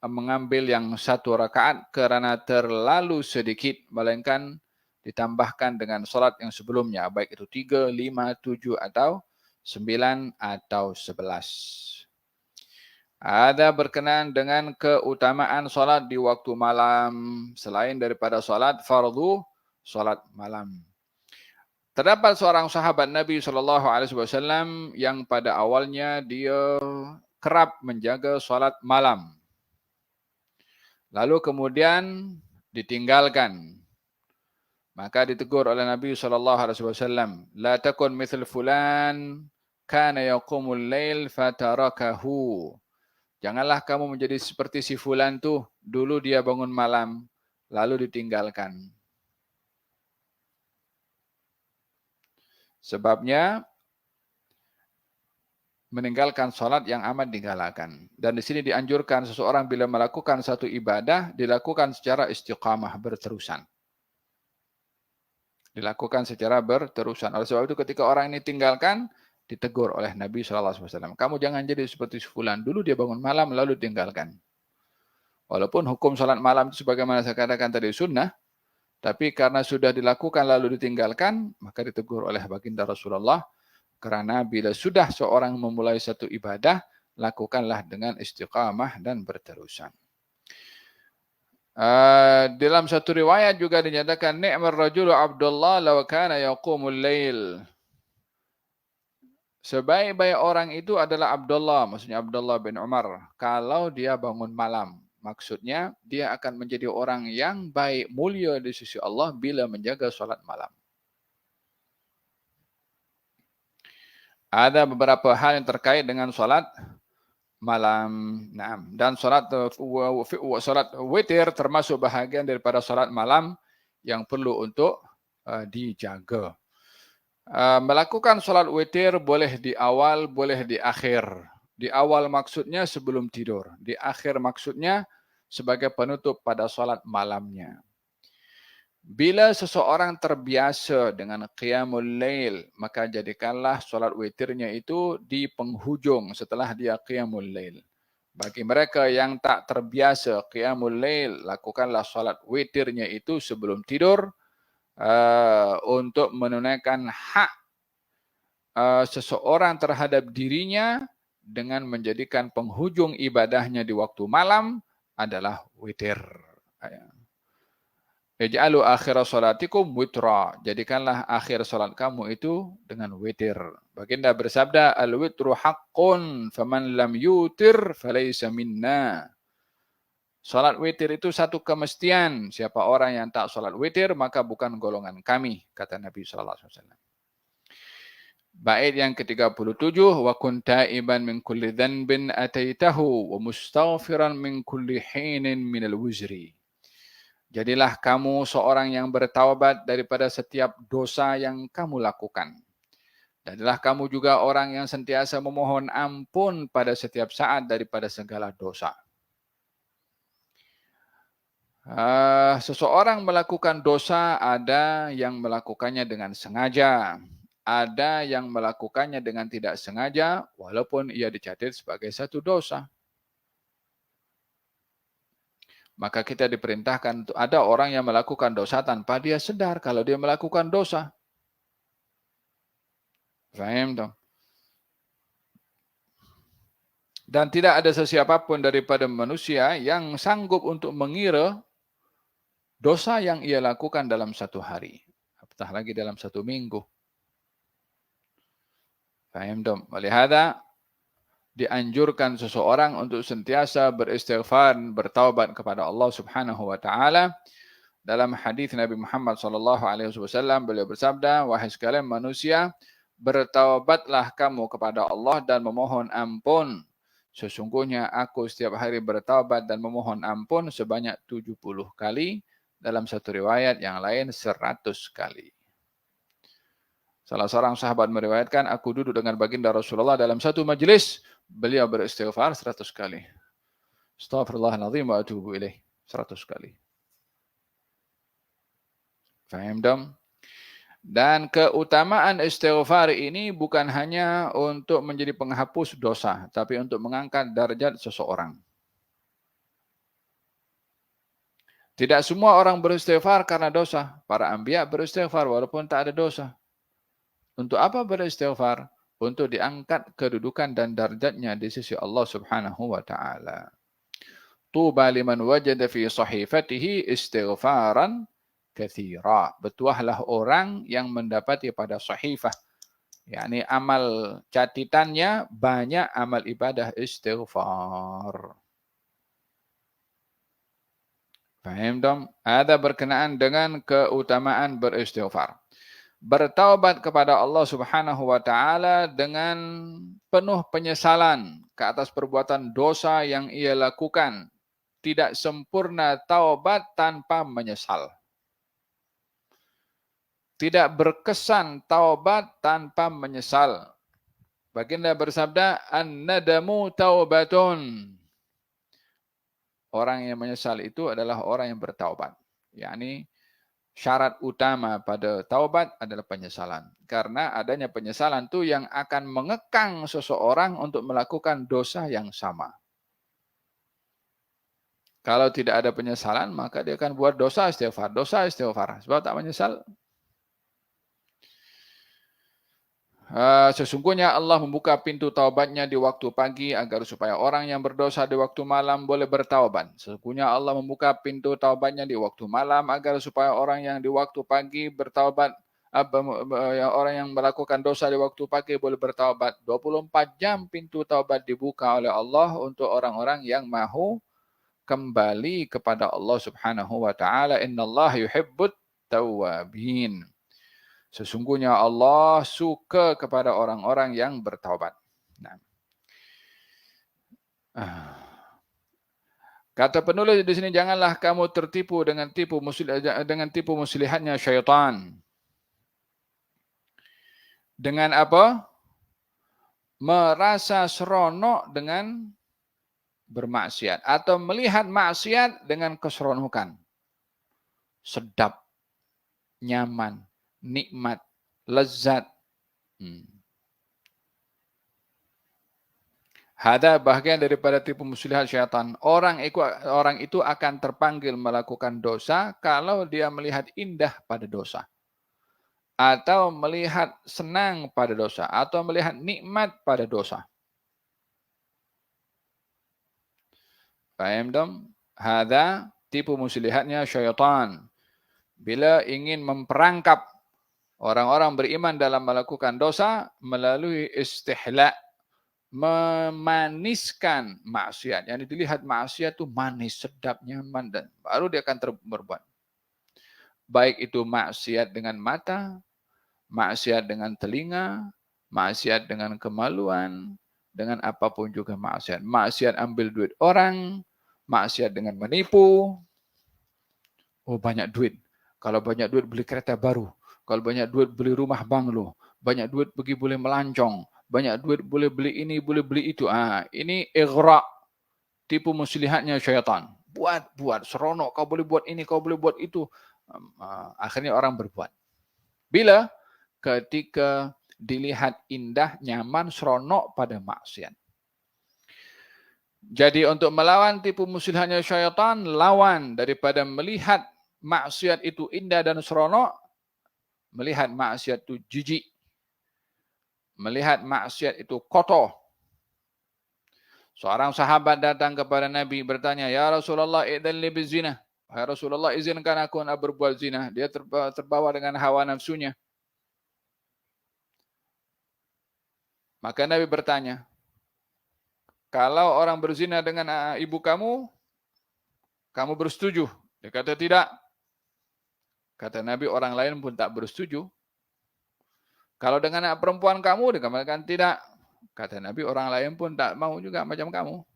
Speaker 1: mengambil yang 1 rakaat kerana terlalu sedikit, melainkan ditambahkan dengan sholat yang sebelumnya, baik itu 3, 5, 7 atau 9 atau 11. Ada berkenaan dengan keutamaan solat di waktu malam selain daripada solat fardu, solat malam. Terdapat seorang sahabat Nabi SAW yang pada awalnya dia kerap menjaga solat malam. Lalu kemudian ditinggalkan. Maka ditegur oleh Nabi SAW, la takun mithl fulan kana yaqumul lail fatarakahu. Janganlah kamu menjadi seperti si fulan tuh, dulu dia bangun malam, lalu ditinggalkan. Sebabnya, meninggalkan sholat yang amat digalakan. Dan di sini dianjurkan seseorang bila melakukan satu ibadah, dilakukan secara istiqamah, berterusan. Dilakukan secara berterusan. Oleh sebab itu ketika orang ini tinggalkan, ditegur oleh Nabi SAW. Kamu jangan jadi seperti si fulan, dulu dia bangun malam, lalu tinggalkan. Walaupun hukum salat malam itu sebagaimana saya katakan tadi sunnah, tapi karena sudah dilakukan lalu ditinggalkan, maka ditegur oleh baginda Rasulullah, karena bila sudah seorang memulai satu ibadah, lakukanlah dengan istiqamah dan berterusan. Dalam satu riwayat juga dinyatakan, ni'mar rajulu Abdullah law kana yaqumul lail. Sebaik-baik orang itu adalah Abdullah, maksudnya Abdullah bin Umar, kalau dia bangun malam. Maksudnya, dia akan menjadi orang yang baik, mulia di sisi Allah bila menjaga solat malam. Ada beberapa hal yang terkait dengan solat malam. Nah, dan solat witir termasuk bahagian daripada solat malam yang perlu untuk dijaga. Melakukan solat witir boleh di awal, boleh di akhir. Di awal maksudnya sebelum tidur. Di akhir maksudnya sebagai penutup pada solat malamnya. Bila seseorang terbiasa dengan qiyamul lail, maka jadikanlah solat witirnya itu di penghujung setelah dia qiyamul lail. Bagi mereka yang tak terbiasa qiyamul lail, lakukanlah solat witirnya itu sebelum tidur untuk menunaikan hak seseorang terhadap dirinya dengan menjadikan penghujung ibadahnya di waktu malam adalah witir. Ij'alu akhir salatikum witra. Jadikanlah akhir salat kamu itu dengan witir. Baginda bersabda, al-witru haqqun faman lam yutir falaysa minna. Salat witir itu satu kemestian. Siapa orang yang tak salat witir maka bukan golongan kami, kata Nabi sallallahu alaihi wasallam. Bait yang ke-37, wa kun taiban min kulli dhanbin ataitahu wa mustaghfiran min kulli hinin minal wuzri. Jadilah kamu seorang yang bertaubat daripada setiap dosa yang kamu lakukan. Jadilah kamu juga orang yang sentiasa memohon ampun pada setiap saat daripada segala dosa. Seseorang melakukan dosa, ada yang melakukannya dengan sengaja. Ada yang melakukannya dengan tidak sengaja, walaupun ia dicatat sebagai satu dosa. Maka kita diperintahkan, ada orang yang melakukan dosa tanpa dia sadar kalau dia melakukan dosa. Faham dong? Dan tidak ada sesiapa pun daripada manusia yang sanggup untuk mengira dosa yang ia lakukan dalam satu hari. Apatah lagi dalam satu minggu. Faham dong? Walihada, dianjurkan seseorang untuk sentiasa beristighfar, bertaubat kepada Allah Subhanahu wa taala. Dalam hadis Nabi Muhammad sallallahu alaihi wasallam beliau bersabda, wahai sekalian manusia, bertaubatlah kamu kepada Allah dan memohon ampun. Sesungguhnya aku setiap hari bertaubat dan memohon ampun sebanyak 70 kali, dalam satu riwayat yang lain 100 kali. Salah seorang sahabat meriwayatkan, aku duduk dengan baginda Rasulullah dalam satu majlis, beliau beristighfar 100 kali. Astaghfirullahaladzim wa atubu ilaih. 100 kali. Faham dong? Dan keutamaan istighfar ini bukan hanya untuk menjadi penghapus dosa, tapi untuk mengangkat darjat seseorang. Tidak semua orang beristighfar karena dosa. Para anbiya beristighfar walaupun tak ada dosa. Untuk apa beristighfar? Untuk diangkat kedudukan dan darjatnya di sisi Allah Subhanahu wa taala. Tuba liman wajada fi sahifatihi istighfaran katsira. Bertuahlah orang yang mendapati pada sahifah, yakni amal catatannya banyak amal ibadah istighfar. Faham dong? Ada berkenaan dengan keutamaan beristighfar. Bertaubat kepada Allah Subhanahu wa taala dengan penuh penyesalan ke atas perbuatan dosa yang ia lakukan. Tidak sempurna taubat tanpa menyesal. Tidak berkesan taubat tanpa menyesal. Baginda bersabda, an-nadamu taubatun. Orang yang menyesal itu adalah orang yang bertaubat. Yakni syarat utama pada taubat adalah penyesalan. Karena adanya penyesalan itu yang akan mengekang seseorang untuk melakukan dosa yang sama. Kalau tidak ada penyesalan, maka dia akan buat dosa istighfar. Dosa istighfar. Sebab tak menyesal. Sesungguhnya Allah membuka pintu taubatnya di waktu pagi agar supaya orang yang berdosa di waktu malam boleh bertaubat. Sesungguhnya Allah membuka pintu taubatnya di waktu malam agar supaya orang yang di waktu pagi bertaubat. Orang yang melakukan dosa di waktu pagi boleh bertaubat. 24 jam pintu taubat dibuka oleh Allah untuk orang-orang yang mahu kembali kepada Allah Subhanahu wa taala. Innallaha yuhibbut tawwabin. Sesungguhnya Allah suka kepada orang-orang yang bertaubat. Nah. Kata penulis di sini, janganlah kamu tertipu dengan tipu muslihatnya syaitan. Dengan apa? Merasa seronok dengan bermaksiat atau melihat maksiat dengan keseronokan. Sedap, nyaman, nikmat, lezat. Hada bahagian daripada tipu muslihat syaitan. Orang itu akan terpanggil melakukan dosa kalau dia melihat indah pada dosa. Atau melihat senang pada dosa. Atau melihat nikmat pada dosa. Faham dong? Hada tipu muslihatnya syaitan. Bila ingin memperangkap orang-orang beriman dalam melakukan dosa melalui istihla', memaniskan maksiat. Yang dilihat maksiat itu manis, sedap, nyaman, dan baru dia akan berbuat. Baik itu maksiat dengan mata, maksiat dengan telinga, maksiat dengan kemaluan, dengan apapun juga maksiat. Maksiat ambil duit orang, maksiat dengan menipu. Oh, banyak duit. Kalau banyak duit beli kereta baru. Kalau banyak duit beli rumah banglo. Banyak duit pergi boleh melancong. Banyak duit boleh beli ini, boleh beli itu. Ini ighra'. Tipu muslihatnya syaitan. Buat. Seronok. Kau boleh buat ini, kau boleh buat itu. Akhirnya orang berbuat. Bila? Ketika dilihat indah, nyaman, seronok pada maksiat. Jadi untuk melawan tipu muslihatnya syaitan, lawan daripada melihat maksiat itu indah dan seronok, melihat maksiat itu jijik, melihat maksiat itu kotor. Seorang sahabat datang kepada Nabi bertanya, "Ya Rasulullah, idzan li bizina." Ya Rasulullah, izinkan aku nak berbuat zina. Dia terbawa dengan hawa nafsunya. Maka Nabi bertanya, kalau orang berzina dengan ibu kamu bersetuju? Dia kata tidak. Kata Nabi, orang lain pun tak bersetuju. Kalau dengan anak perempuan kamu, dia katakan tidak. Kata Nabi, orang lain pun tak mau juga macam kamu.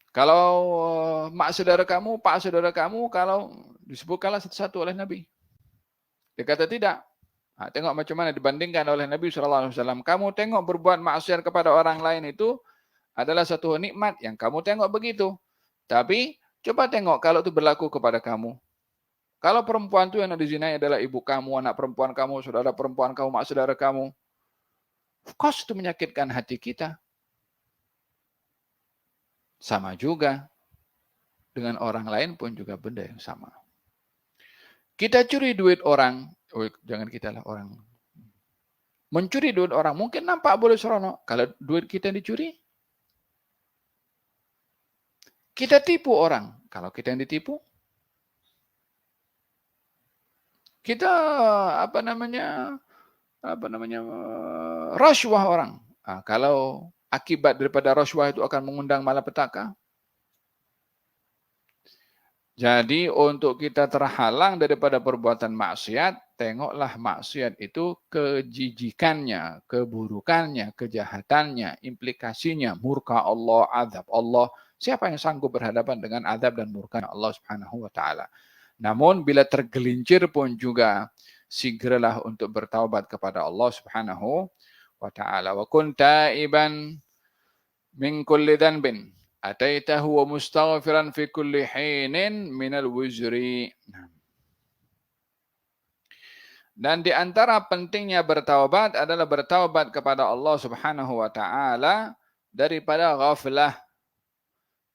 Speaker 1: Kalau mak saudara kamu, pak saudara kamu, kalau disebutkanlah satu-satu oleh Nabi. Dia kata tidak. Tengok macam mana dibandingkan oleh Nabi SAW. Kamu tengok berbuat maksiat kepada orang lain itu adalah satu nikmat yang kamu tengok begitu. Tapi coba tengok kalau itu berlaku kepada kamu. Kalau perempuan itu yang dizinai adalah ibu kamu, anak perempuan kamu, saudara perempuan kamu, mak saudara kamu. Of course itu menyakitkan hati kita. Sama juga dengan orang lain pun juga benda yang sama. Kita curi duit orang, jangan kita lah orang. Mencuri duit orang, mungkin nampak boleh seronok. Kalau duit kita dicuri, kita tipu orang. Kalau kita yang ditipu, kita rasuah orang. Kalau akibat daripada rasuah itu akan mengundang malapetaka. Jadi untuk kita terhalang daripada perbuatan maksiat, tengoklah maksiat itu kejijikannya, keburukannya, kejahatannya, implikasinya, murka Allah, azab Allah. Siapa yang sanggup berhadapan dengan azab dan murka Allah Subhanahu wa taala? Namun bila tergelincir pun juga segeralah untuk bertaubat kepada Allah Subhanahu wa taala. Wa kun taiban min kulli dhanbin ataitahu wa mustaghfiran fi kulli hinin minal wuzri. Dan di antara pentingnya bertaubat adalah bertaubat kepada Allah Subhanahu wa taala daripada ghaflah.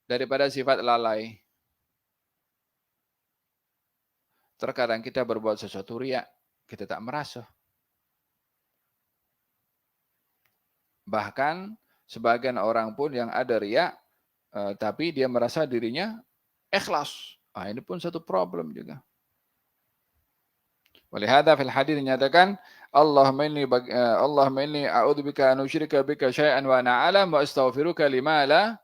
Speaker 1: daripada sifat lalai. Terkadang kita berbuat sesuatu riak, kita tak merasa. Bahkan sebagian orang pun yang ada riak, tapi dia merasa dirinya ikhlas. Ini pun satu problem juga. Walihada fil hadis dinyatakan, Allahumma inni a'udzubika an usyrika bika syai'an wa ana a'lam wa astaghfiruka lima la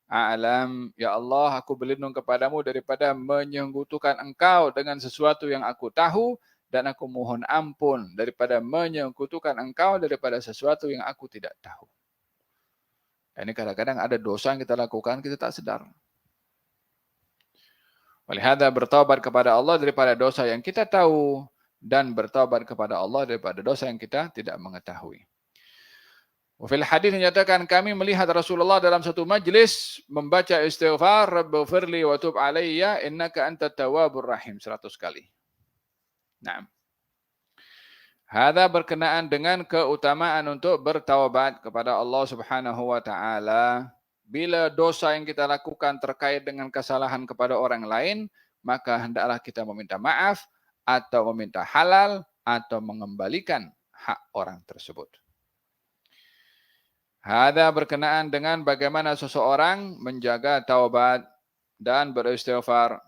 Speaker 1: a'lam. Ya Allah, aku berlindung kepadamu daripada menyekutukan engkau dengan sesuatu yang aku tahu, dan aku mohon ampun daripada menyekutukan engkau daripada sesuatu yang aku tidak tahu. Ini kadang-kadang ada dosa yang kita lakukan, kita tak sedar. Walihada bertaubat kepada Allah daripada dosa yang kita tahu, dan bertaubat kepada Allah daripada dosa yang kita tidak mengetahui. Wafil hadis menyatakan, kami melihat Rasulullah dalam satu majlis membaca istighfar, Rabbighfirli wa tub alayya innaka antat tawwabur rahim 100 kali. Naam. Hadza berkenaan dengan keutamaan untuk bertaubat kepada Allah Subhanahu wa taala. Bila dosa yang kita lakukan terkait dengan kesalahan kepada orang lain, maka hendaklah kita meminta maaf atau meminta halal atau mengembalikan hak orang tersebut. Hadza berkenaan dengan bagaimana seseorang menjaga taubat dan beristighfar.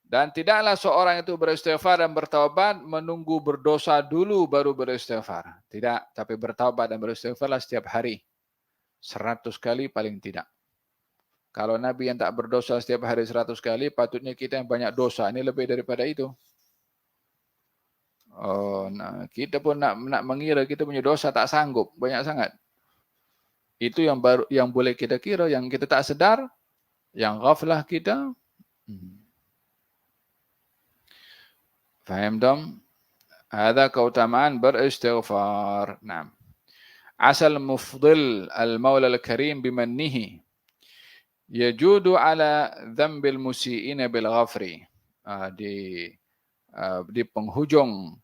Speaker 1: Dan tidaklah seorang itu beristighfar dan bertaubat menunggu berdosa dulu baru beristighfar. Tidak, tapi bertaubat dan beristighfarlah setiap hari. 100 kali paling tidak. Kalau Nabi yang tak berdosa setiap hari 100 kali, patutnya kita yang banyak dosa. Ini lebih daripada itu. Kita pun nak mengira kita punya dosa tak sanggup. Banyak sangat. Itu yang boleh kita kira. Yang kita tak sedar, yang ghaflah kita. Faham dong? Ada keutamaan beristighfar. Nah. Asal mufdil al-Maula al-Karim bimannihi. Yajudu ala dhanbil musi'ina bil ghafri. Di penghujung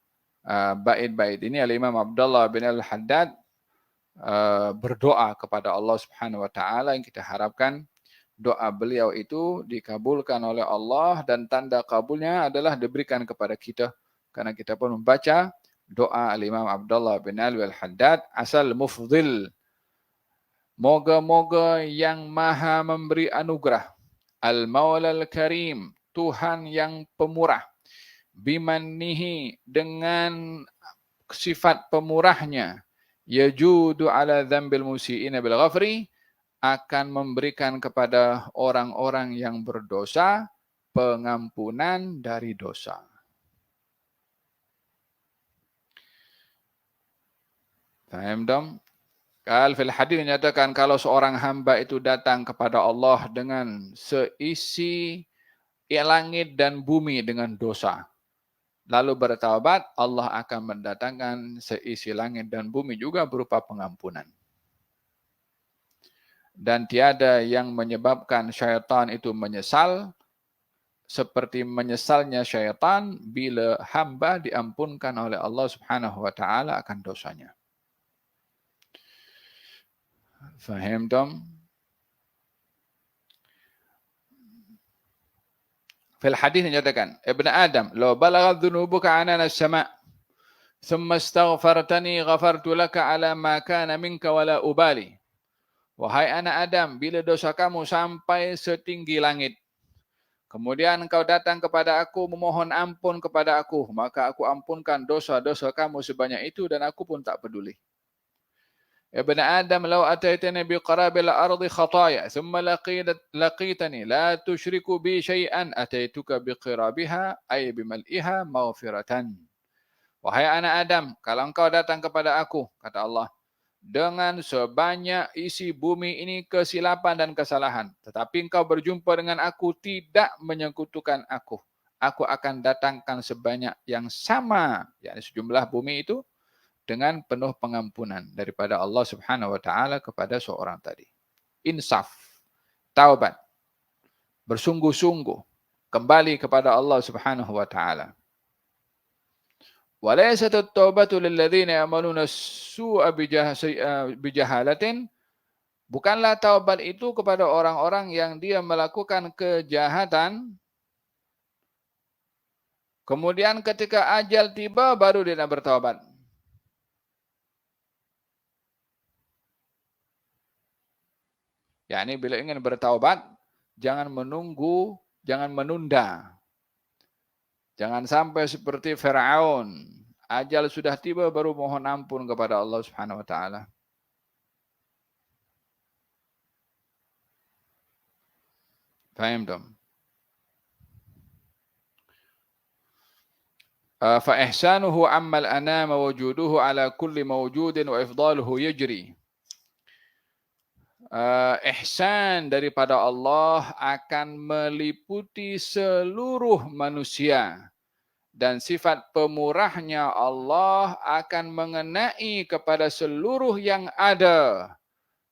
Speaker 1: bait-bait ini Al-Imam Abdullah bin Al-Haddad berdoa kepada Allah Subhanahu wa taala, yang kita harapkan doa beliau itu dikabulkan oleh Allah, dan tanda kabulnya adalah diberikan kepada kita karena kita pun membaca doa Al-Imam Abdullah bin Al-Haddad, asal mufdil, moga-moga yang maha memberi anugerah, Al-Maula Al-Karim, Tuhan yang pemurah, bimannihi, dengan sifat pemurahnya, yajudu ala dzambil musi'ina bil ghafri, akan memberikan kepada orang-orang yang berdosa pengampunan dari dosa. Faham dong? Kalau fil hadis menyatakan, kalau seorang hamba itu datang kepada Allah dengan seisi langit dan bumi dengan dosa, lalu bertaubat, Allah akan mendatangkan seisi langit dan bumi juga berupa pengampunan. Dan tiada yang menyebabkan syaitan itu menyesal seperti menyesalnya syaitan bila hamba diampunkan oleh Allah Subhanahu wa taala akan dosanya. Fahimtum? Fil hadis menyatakan, Ibn Adam, "Law balaghat dhunubuka anana as-sama', thumma astaghfartani ghafartu laka ala ma kana minka wala ubali." Wahai anak Adam, bila dosa kamu sampai setinggi langit, kemudian engkau datang kepada aku memohon ampun kepada aku, maka aku ampunkan dosa-dosa kamu sebanyak itu dan aku pun tak peduli. Ibn Adam, law ataitani biqarabil ardi khataya thumma laqitani la tusyriku bi syai'an ataituka biqirabiha ay bimal'iha maghfiratan. Wahai anak Adam, kalau engkau datang kepada aku, kata Allah, dengan sebanyak isi bumi ini kesilapan dan kesalahan, tetapi engkau berjumpa dengan aku tidak menyekutukan aku akan datangkan sebanyak yang sama, yakni sejumlah bumi itu, dengan penuh pengampunan daripada Allah Subhanahu wa taala kepada seorang tadi. Insaf, taubat, bersungguh-sungguh kembali kepada Allah Subhanahu wa taala. Walaysat at-taubatu lil ladzina ya'maluna as-su'a bijahalatin Bukanlah taubat itu kepada orang-orang yang dia melakukan kejahatan, kemudian ketika ajal tiba baru dia nak bertaubat. Yani bila ingin bertaubat, jangan menunggu, jangan menunda. Jangan sampai seperti Fir'aun. Ajal sudah tiba baru mohon ampun kepada Allah Subhanahu wa taala. Faham dong? فإحسانه عما الأنام وجوده على كل موجود وإفضاله يجري. Ihsan daripada Allah akan meliputi seluruh manusia. Dan sifat pemurahnya Allah akan mengenai kepada seluruh yang ada.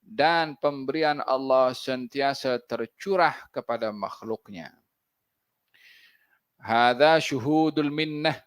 Speaker 1: Dan pemberian Allah sentiasa tercurah kepada makhluknya. Hadza syuhudul minnah,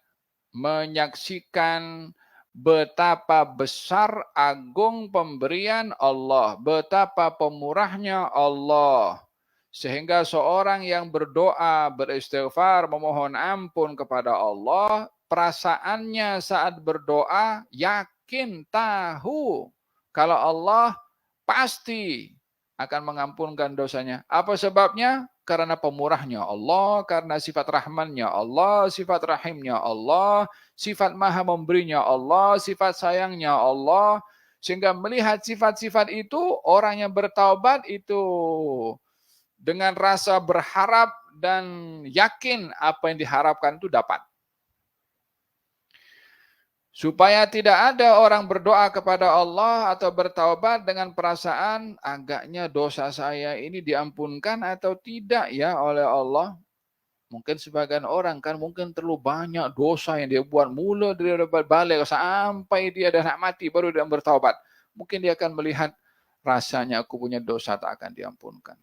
Speaker 1: menyaksikan betapa besar agung pemberian Allah, betapa pemurahnya Allah. Sehingga seorang yang berdoa, beristighfar, memohon ampun kepada Allah, perasaannya saat berdoa yakin, tahu kalau Allah pasti akan mengampunkan dosanya. Apa sebabnya? Karena pemurahnya Allah, karena sifat rahmannya Allah, sifat rahimnya Allah, sifat maha memberinya Allah, sifat sayangnya Allah. Sehingga melihat sifat-sifat itu, orang yang bertaubat itu dengan rasa berharap dan yakin apa yang diharapkan itu dapat. Supaya tidak ada orang berdoa kepada Allah atau bertaubat dengan perasaan agaknya dosa saya ini diampunkan atau tidak ya oleh Allah. Mungkin sebagian orang kan mungkin terlalu banyak dosa yang dia buat mula dari balik sampai dia dah nak mati baru dia bertaubat. Mungkin dia akan melihat rasanya aku punya dosa tak akan diampunkan.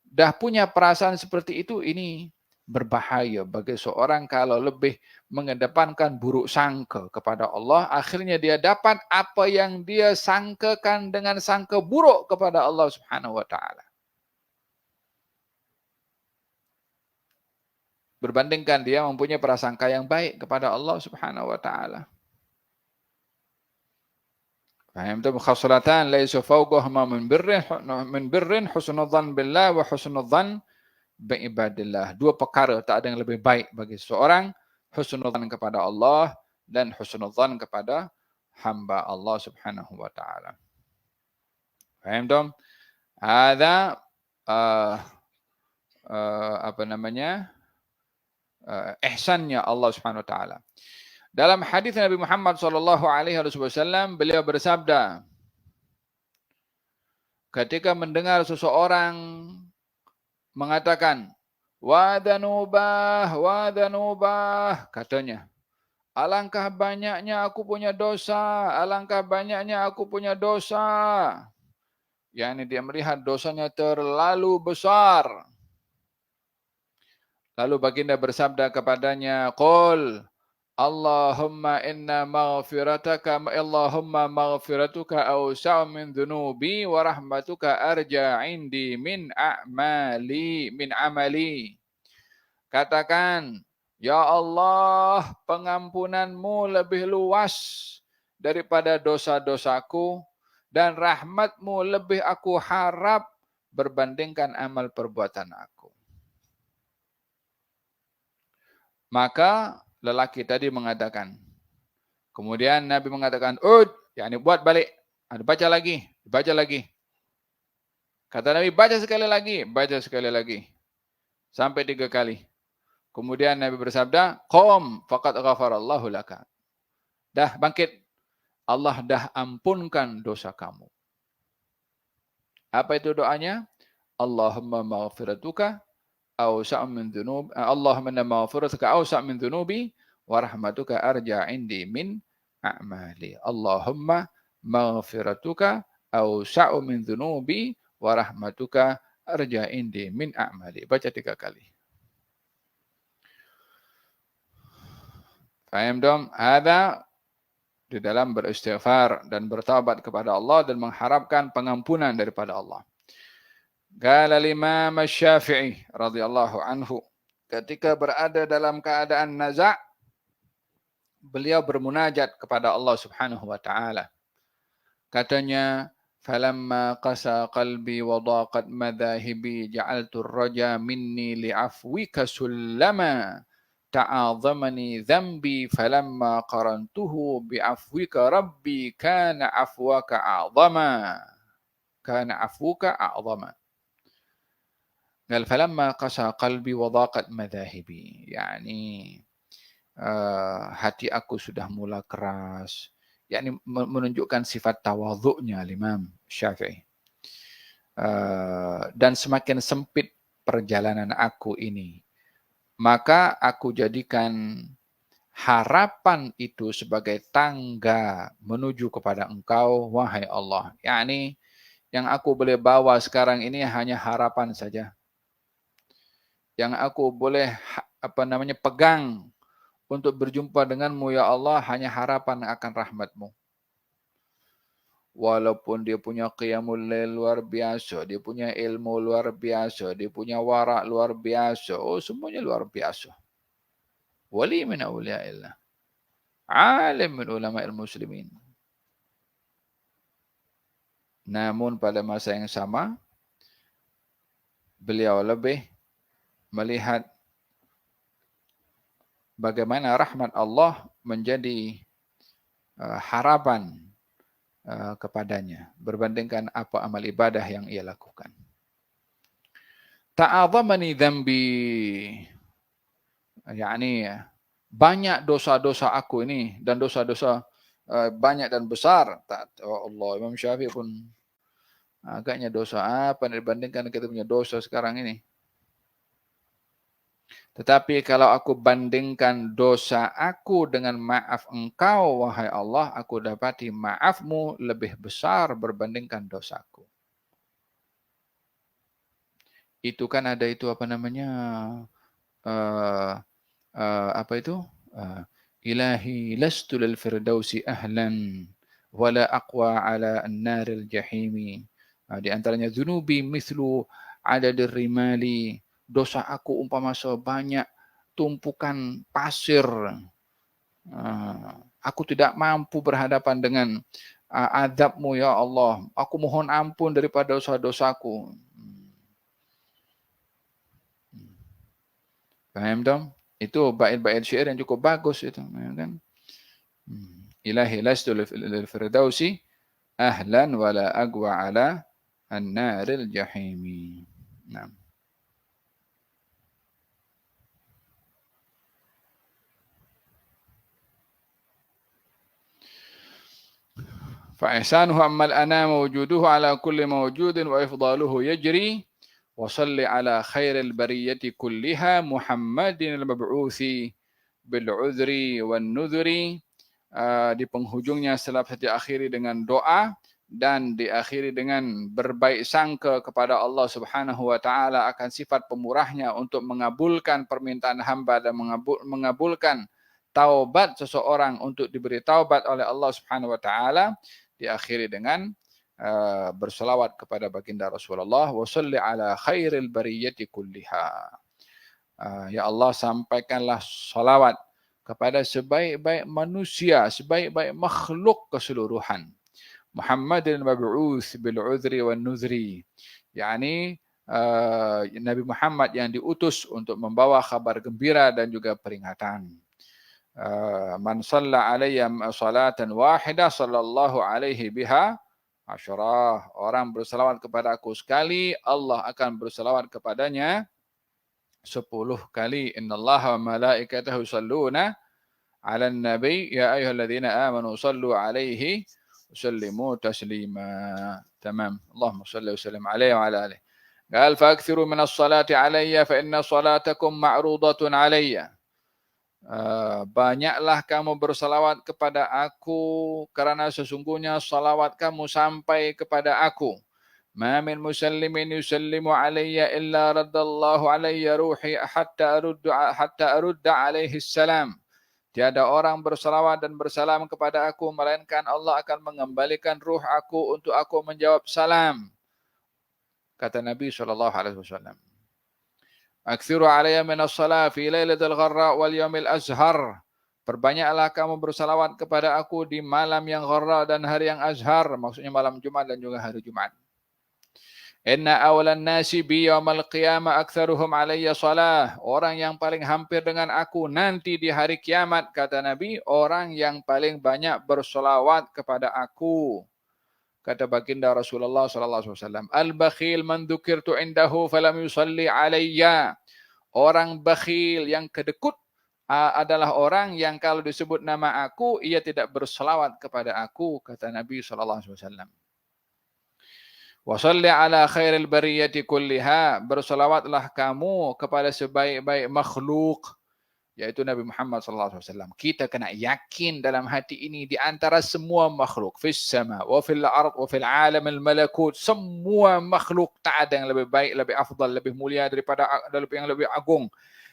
Speaker 1: Dah punya perasaan seperti itu, ini berbahaya bagi seorang kalau lebih mengedepankan buruk sangka kepada Allah. Akhirnya dia dapat apa yang dia sangkakan dengan sangka buruk kepada Allah Subhanahu wa taala. Berbandingkan dia mempunyai prasangka yang baik kepada Allah Subhanahu wa taala. Faham tu? Khaslatan laysa fawqahuma min birrin husnul dhann billah wa husnul dhann bi ibadillah. Dua perkara tak ada yang lebih baik bagi seorang, husnul dhann kepada Allah dan husnul dhann kepada hamba Allah Subhanahu wa taala. Faham tu? Ada apa namanya? Ihsannya Allah Subhanahu wa taala. Dalam hadis Nabi Muhammad sallallahu alaihi wasallam beliau bersabda, ketika mendengar seseorang mengatakan wa dhanubah, katanya, alangkah banyaknya aku punya dosa, alangkah banyaknya aku punya dosa. Yani dia melihat dosanya terlalu besar. Lalu baginda bersabda kepadanya, qul Allahumma inna maghfiratuka awsa'u min dhunubi wa rahmatuka arja indi min amali. Katakan, ya Allah, pengampunanmu lebih luas daripada dosa-dosaku dan rahmatmu lebih aku harap berbandingkan amal perbuatan aku. Maka lelaki tadi mengatakan. Kemudian Nabi mengatakan, yakni buat balik. Baca lagi, baca lagi. Kata Nabi, baca sekali lagi. Sampai 3 kali. Kemudian Nabi bersabda, qum faqad ghafarallahu laka. Dah bangkit. Allah dah ampunkan dosa kamu. Apa itu doanya? Allahumma maghfiratuka awsa' min dhunub, Allahumma inna maghfiratuka awsa' min dhunubi wa rahmatuka arja indi min a'mali. Allahumma maghfiratuka awsa' min dhunubi wa rahmatuka arja indi min a'mali. Baca 3 kali. Faham dong? Ada di dalam beristighfar dan bertaubat kepada Allah dan mengharapkan pengampunan daripada Allah. Qala al-Imam Asy-Syafi'i radhiyallahu anhu, ketika berada dalam keadaan naza', beliau bermunajat kepada Allah Subhanahu wa taala. Katanya, "Falamma qasa qalbi wa daqat madhahibi ja'altu ar-raja minni li'afwika sullama ta'azamani dhanbi falamma qarantuhu bi'afwika rabbi kana afwaka a'zama." Kana afwuka a'zama. Qal falamma qasa qalbi wa daqat madhahibi. Yani hati aku sudah mula keras. Yani menunjukkan sifat tawadhu'nya Imam Syafi'i. Dan semakin sempit perjalanan aku ini, maka aku jadikan harapan itu sebagai tangga menuju kepada Engkau, wahai Allah. Yani yang aku boleh bawa sekarang ini hanya harapan saja. Yang aku boleh pegang untuk berjumpa denganmu ya Allah hanya harapan akan rahmatmu. Walaupun dia punya qiyamul lail luar biasa, dia punya ilmu luar biasa, dia punya wara' luar biasa, semuanya luar biasa. Wali min awliya'illah. Alim min ulama'il muslimin. Namun pada masa yang sama, beliau lebih melihat bagaimana rahmat Allah menjadi harapan kepadanya berbandingkan apa amal ibadah yang ia lakukan. Ta'azamani dhanbi. Yani banyak dosa-dosa aku ini dan dosa-dosa banyak dan besar. Allah, Imam Syafi'i pun agaknya dosa apa dibandingkan kita punya dosa sekarang ini. Tetapi kalau aku bandingkan dosa aku dengan maaf Engkau, wahai Allah, aku dapati maafmu lebih besar berbandingkan dosaku. Itu kan ada itu apa namanya? Apa itu? Ilahi lastu lil firdausi ahlan wala aqwa ala an-naril jahimi. Di antaranya dzunubi mithlu adadir rimali. Dosa aku umpama sebanyak tumpukan pasir. Aku tidak mampu berhadapan dengan azab-Mu ya Allah. Aku mohon ampun daripada dosa-dosaku. Paham dong? Itu bait-bait syair yang cukup bagus itu, kan? Ilahi lastu lil firdausi ahlan wala aqwa ala an-naril jahimi. Nah. فإحسانه أما الأنام وجوده على كل موجود وإفضاله يجري وصل على خير البرية كلها محمد المبعوث بالعذر والنذر. Di penghujungnya setelah diakhiri dengan doa dan diakhiri dengan berbaik sangka kepada Allah Subhanahu wa taala akan sifat pemurahnya untuk mengabulkan permintaan hamba dan mengabulkan taubat seseorang untuk diberi taubat oleh Allah Subhanahu wa taala, diakhiri dengan berselawat kepada baginda Rasulullah, wa shalli ala khairil bariyati kulliha. Ya Allah, sampaikanlah salawat kepada sebaik-baik manusia, sebaik-baik makhluk keseluruhan. Muhammadin mab'uts bil udhri wan nuzri. Yani Nabi Muhammad yang diutus untuk membawa kabar gembira dan juga peringatan. Man shalla alayya salatan wahidah sallallahu alaihi biha asyarah. Orang berselawat kepada aku sekali, Allah akan berselawat kepadanya 10 kali. Innallaha wa malaikatahu yusalluna 'alan nabi ya ayyuhalladzina amanu sallu 'alaihi wa sallimu taslima. Tamam. Allahumma shalli wa sallim 'alaihi wa 'ala alihi. Qal fa'akthiru min as-salati 'alayya fa inna salatakum ma'rudatun 'alayya. Banyaklah kamu bersalawat kepada aku karena sesungguhnya salawat kamu sampai kepada aku. Ma min musallimin yusallimu alayya illa raddallahu alayya ruhi hatta arudda alayhi salam. Tiada orang bersalawat dan bersalam kepada aku, melainkan Allah akan mengembalikan ruh aku untuk aku menjawab salam. Kata Nabi SAW. Aktsiru alayya minas salat fi lailatul gharra wal yaumil azhar. Perbanyaklah kamu bersalawat kepada aku di malam yang gharra dan hari yang azhar. Maksudnya malam Jumat dan juga hari Jumat. Inna awalan nasi bi yaumal qiyamah aktsaruhum alayya salah. Orang yang paling hampir dengan aku nanti di hari kiamat, kata Nabi, orang yang paling banyak bersolawat kepada aku. Kata baginda Rasulullah sallallahu alaihi wasallam, al-bakhil man dzukirtu indahu falam yusalli alayya. Orang bakhil yang kedekut adalah orang yang kalau disebut nama aku ia tidak berselawat kepada aku, kata Nabi sallallahu alaihi wasallam. Wa shalli ala khairil bariyati kulliha. Berselawatlah kamu kepada sebaik-baik makhluk, yaitu Nabi Muhammad SAW. Kita kena yakin dalam hati ini di antara semua makhluk, fis sama wa fil ard wa fil alam al malakut, semua makhluk tak ada yang lebih baik, lebih afdal, lebih mulia daripada yang lebih agung,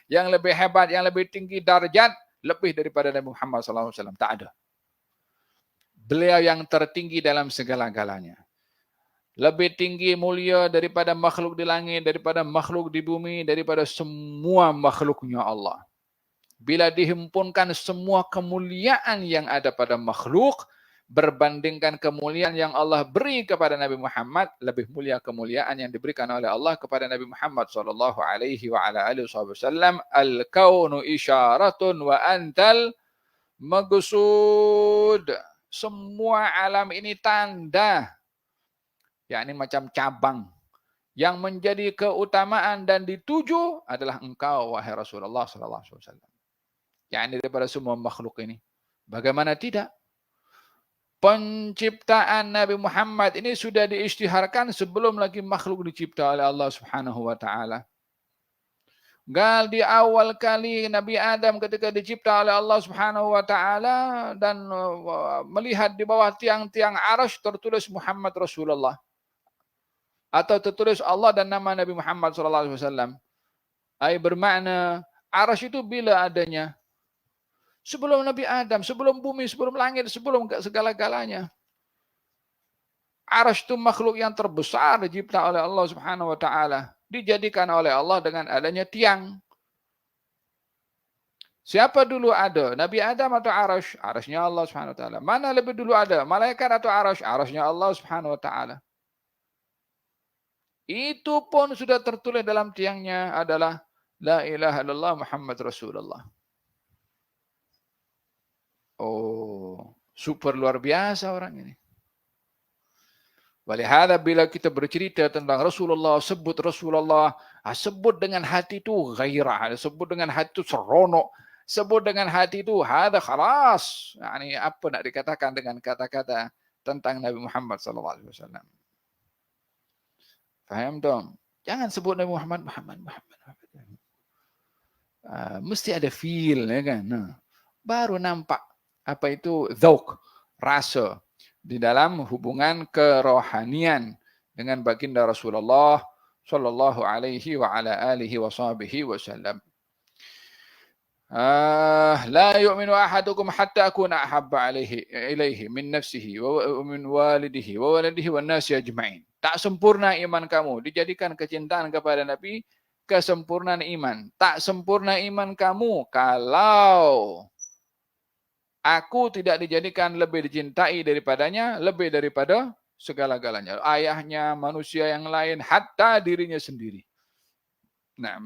Speaker 1: yang lebih hebat, yang lebih tinggi darjat, lebih daripada Nabi Muhammad SAW. Tak ada. Beliau yang tertinggi dalam segala-galanya. Lebih tinggi mulia daripada makhluk di langit, daripada makhluk di bumi, daripada semua makhluknya Allah. Bila dihimpunkan semua kemuliaan yang ada pada makhluk, berbandingkan kemuliaan yang Allah beri kepada Nabi Muhammad, lebih mulia kemuliaan yang diberikan oleh Allah kepada Nabi Muhammad sallallahu alaihi wa ala alihi wasallam. Al-kaunu isyaratun wa antal magsud. Semua alam ini tanda, yakni macam cabang, yang menjadi keutamaan dan dituju adalah engkau, wahai Rasulullah sallallahu alaihi wasallam. Yakni daripada semua makhluk ini. Bagaimana tidak? Penciptaan Nabi Muhammad ini sudah diisytiharkan sebelum lagi makhluk dicipta oleh Allah Subhanahu wa taala. Gal di awal kali Nabi Adam ketika dicipta oleh Allah Subhanahu wa taala dan melihat di bawah tiang-tiang arasy tertulis Muhammad Rasulullah. Atau tertulis Allah dan nama Nabi Muhammad SAW. Ay bermakna arasy itu bila adanya? Sebelum Nabi Adam, sebelum bumi, sebelum langit, sebelum segala-galanya. Arasy itu makhluk yang terbesar dicipta oleh Allah Subhanahu wa taala, dijadikan oleh Allah dengan adanya tiang. Siapa dulu ada? Nabi Adam atau arasy? Arasy-nya Allah Subhanahu wa taala. Mana lebih dulu ada? Malaikat atau arasy? Arasy-nya Allah Subhanahu wa taala. Itu pun sudah tertulis dalam tiangnya adalah La ilaha illallah Muhammad Rasulullah. Oh, super luar biasa orang ini. Walihada bila kita bercerita tentang Rasulullah, sebut Rasulullah, sebut dengan hati itu gairah, sebut dengan hati itu seronok, sebut dengan hati itu hada khalas. Yani apa nak dikatakan dengan kata-kata tentang Nabi Muhammad SAW. Faham dong? Jangan sebut Nabi Muhammad. Mesti ada feel, ya kan? Nah, baru nampak apa itu dzauq, rasa di dalam hubungan kerohanian dengan baginda Rasulullah sallallahu alaihi wa ala alihi wa sahbihi wasallam. La yu'minu ahadukum hatta akuna ahabba ilaihi min nafsihi wa min walidihi wa waladihi wan nasi ajma'in. Tak sempurna iman kamu, dijadikan kecintaan kepada Nabi kesempurnaan iman. Tak sempurna iman kamu kalau aku tidak dijadikan lebih dicintai daripadanya, lebih daripada segala-galanya. Ayahnya, manusia yang lain, hatta dirinya sendiri. Nah,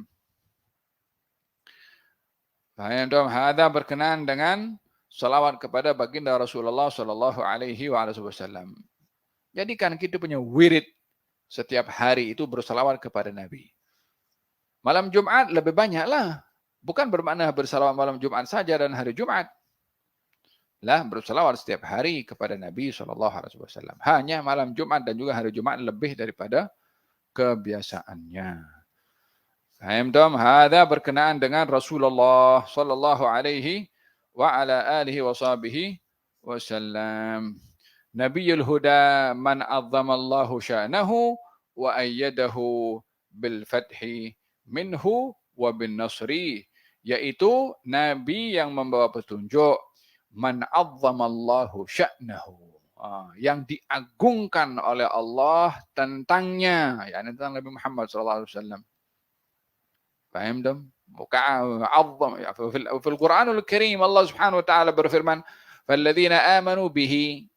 Speaker 1: hadza berkenaan dengan salawat kepada baginda Rasulullah sallallahu alaihi wasallam. Jadikan kita punya wirid setiap hari itu bersalawat kepada Nabi. Malam Jumat lebih banyaklah. Bukan bermakna bersalawat malam Jumat saja dan hari Jumat. Lah bersalawat setiap hari kepada Nabi SAW. Hanya malam Jumat dan juga hari Jumat lebih daripada kebiasaannya. Faham dong? Hadza berkenaan dengan Rasulullah sallallahu alaihi wa ala alihi wa sahbihi wasallam. Nabiyul huda man azzama Allahu sya'nahu wa ayyadahu bil fathi minhu wa bin nasri. yaitu nabi yang membawa petunjuk, man 'azzamallahu sya'nahu, yang diagungkan oleh Allah tentangnya, yakni tentang Nabi Muhammad sallallahu alaihi wasallam. Paham dong? Azzam ya fil Qur'anul Karim Allah Subhanahu wa taala berfirman, "Falladzina amanu bihi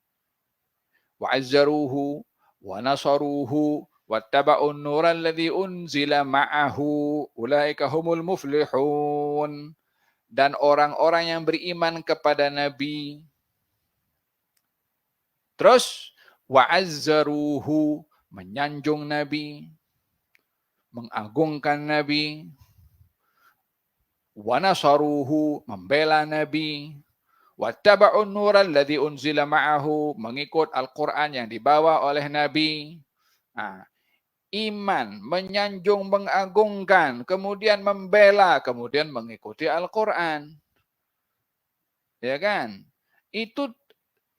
Speaker 1: wa 'azzaruhu wa nasaruhu wattaba'un nural ladzi unzila ma'ahu ulaika humul muflihun." Dan orang-orang yang beriman kepada Nabi, terus wa'azzaruhu, menyanjung Nabi, mengagungkan Nabi, wa nasaruhu, membela Nabi, wattaba'un nural ladzi unzila ma'ahu, mengikut Al-Qur'an yang dibawa oleh Nabi. Iman, menyanjung, mengagungkan, kemudian membela, kemudian mengikuti Al-Qur'an. Ya kan? Itu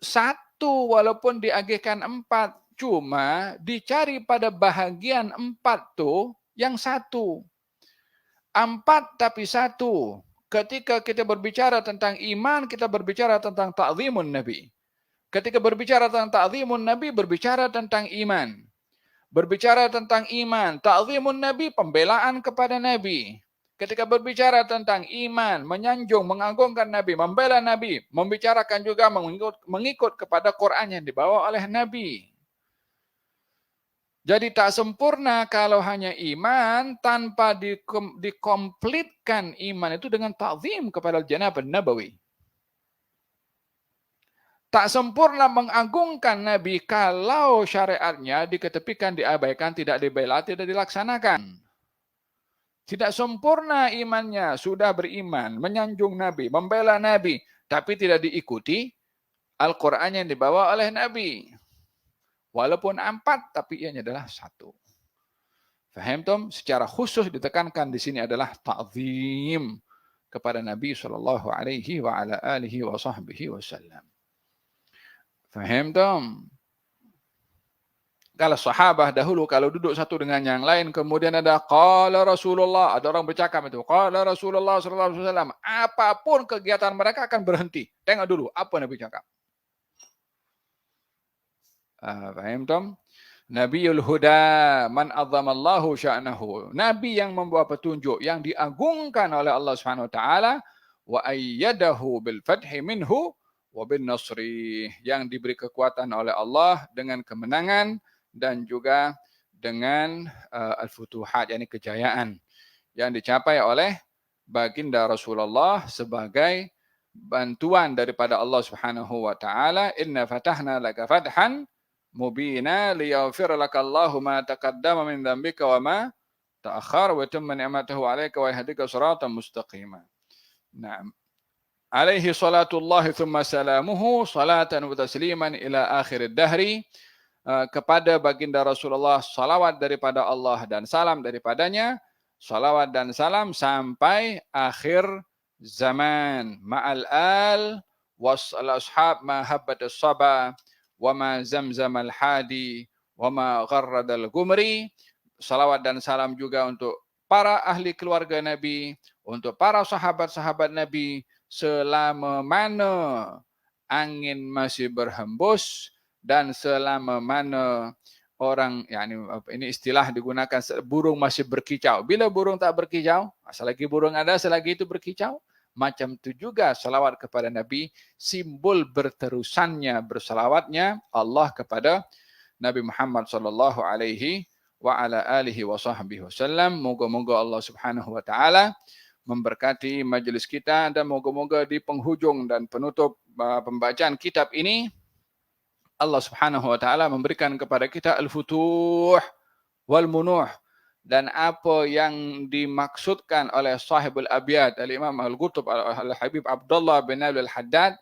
Speaker 1: satu walaupun diagihkan 4, cuma dicari pada bahagian 4 tuh yang satu. 4 tapi satu. Ketika kita berbicara tentang iman, kita berbicara tentang ta'zimun Nabi. Ketika berbicara tentang ta'zimun Nabi, berbicara tentang iman. Berbicara tentang iman, ta'zimun Nabi, pembelaan kepada Nabi. Ketika berbicara tentang iman, menyanjung, mengagungkan Nabi, membela Nabi, membicarakan juga mengikut kepada Quran yang dibawa oleh Nabi. Jadi tak sempurna kalau hanya iman tanpa dikomplitkan iman itu dengan ta'zim kepada Janabah Nabawi. Tak sempurna mengagungkan Nabi kalau syariatnya diketepikan, diabaikan, tidak dibela, tidak dilaksanakan. Tidak sempurna imannya, sudah beriman, menyanjung Nabi, membela Nabi, tapi tidak diikuti Al-Quran yang dibawa oleh Nabi. Walaupun 4, tapi ianya adalah 1. Faham tom? Secara khusus ditekankan di sini adalah ta'zim kepada Nabi sallallahu alaihi wa ala alihi wa sahbihi wasallam. Faham tom? Kalau sahabat dahulu kalau duduk satu dengan yang lain, kemudian ada qala Rasulullah, ada orang bercakap itu qala Rasulullah sallallahu alaihi wasallam, apapun kegiatan mereka akan berhenti. Tengok dulu apa Nabi cakap. Faham tom? Nabiul Huda, man azzamallahu sya'nahu. Nabi yang membawa petunjuk, yang diagungkan oleh Allah Subhanahu wa taala, wa ayyadahu bil fathi minhu wa bin nasri, yang diberi kekuatan oleh Allah dengan kemenangan dan juga dengan al-futuhat, yakni kejayaan yang dicapai oleh baginda Rasulullah sebagai bantuan daripada Allah Subhanahu wa taala. Inna fatahna laka fathan mubina liyaghfir lakallahu ma taqaddama min dhanbika wa ma ta'akhkhara wa yutimma ni'matahu 'alaika wa yahdika siratan mustaqima. Naam. Alaihi salatullahi thumma salamuhu salatan wa tasliman ila akhir ad-dahri. Kepada baginda Rasulullah salawat daripada Allah dan salam daripadanya, salawat dan salam sampai akhir zaman. Ma'al al was al-ashab ma habbatus saba wa ma zamzamal hadi wa ma gharradal gumri. Salawat dan salam juga untuk para ahli keluarga Nabi, untuk para sahabat-sahabat Nabi selama mana angin masih berhembus dan selama mana orang, yakni ini istilah digunakan, burung masih berkicau. Bila burung tak berkicau, selagi burung ada, selagi itu berkicau. Macam itu juga salawat kepada Nabi, simbol berterusannya bersalawatnya Allah kepada Nabi Muhammad sallallahu alaihi wa ala alihi wa sahbihi wasallam. Moga-moga Allah Subhanahu wa taala memberkati majlis kita, dan moga-moga di penghujung dan penutup pembacaan kitab ini Allah Subhanahu wa taala memberikan kepada kita al-futuh wal munuh, dan apa yang dimaksudkan oleh sahibul abiyat al-Imam Al-Qutb Al-Habib Abdullah bin Abdul Haddad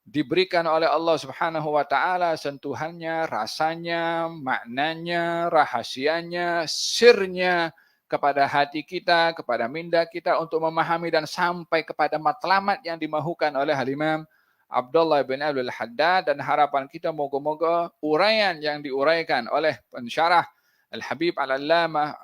Speaker 1: diberikan oleh Allah Subhanahu wa taala sentuhannya, rasanya, maknanya, rahasianya, sirnya kepada hati kita, kepada minda kita untuk memahami dan sampai kepada matlamat yang dimahukan oleh Al-Imam Abdullah bin Abdul Haddad. Dan harapan kita moga-moga uraian yang diuraikan oleh pensyarah Al-Habib Al-Allamah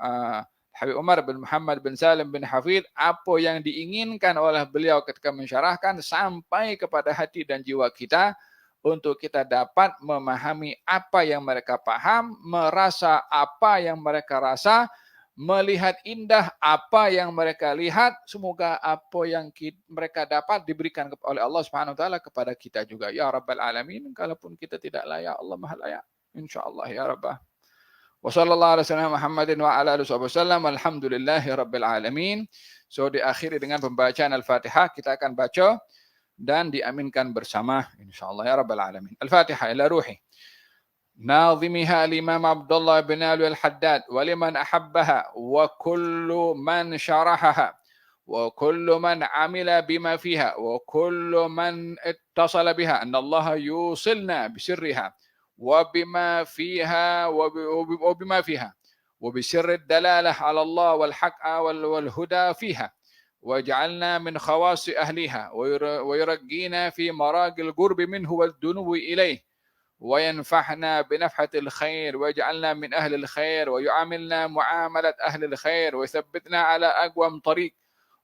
Speaker 1: Habib Umar bin Muhammad bin Salim bin Hafid, apa yang diinginkan oleh beliau ketika mensyarahkan sampai kepada hati dan jiwa kita untuk kita dapat memahami apa yang mereka paham, merasa apa yang mereka rasa, melihat indah apa yang mereka lihat. Semoga apa yang mereka dapat diberikan oleh Allah Subhanahu wa taala kepada kita juga ya rabbal alamin. Kalaupun kita tidak layak, Allah Maha layak insyaallah ya rabbah. Wa sallallahu alaihi wasallam Muhammadin wa ala alihi wasallam. Alhamdulillahi rabbil alamin. So diakhiri dengan pembacaan Al-Fatihah, kita akan baca dan diaminkan bersama insyaallah ya rabbal alamin. Al-Fatihah ila ruhi ناظمها الإمام عبد الله بن علي الحداد ولمن أحبها وكل من شرحها وكل من عمل بما فيها وكل من اتصل بها أن الله يوصلنا بسرها وبما فيها وبسر الدلالة على الله والحق والهدى فيها واجعلنا من خواص أهلها ويرقينا في مراقي القرب منه والدنو إليه وينفعنا بنفحة الخير ويجعلنا من أهل الخير ويعاملنا معاملة أهل الخير ويثبتنا على أقوم طريق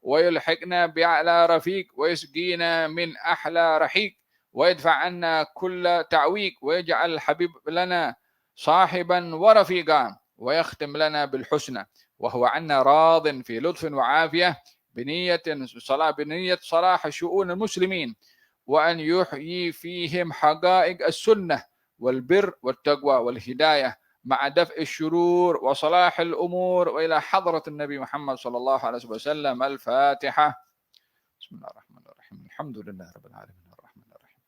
Speaker 1: ويلحقنا بأعلى رفيق ويسقينا من أحلى رحيق ويدفع عنا كل تعويق ويجعل الحبيب لنا صاحبا ورفيقا ويختم لنا بالحسنى وهو عنا راض في لطف وعافية بنية صلاح شؤون المسلمين وأن يحيي فيهم حقائق السنة والبر والتقوى والهداية مع دفع الشرور وصلاح الأمور وإلى حضرة النبي محمد صلى الله عليه وسلم. الفاتحة. بسم الله الرحمن الرحيم. الحمد لله رب العالمين الرحمن الرحيم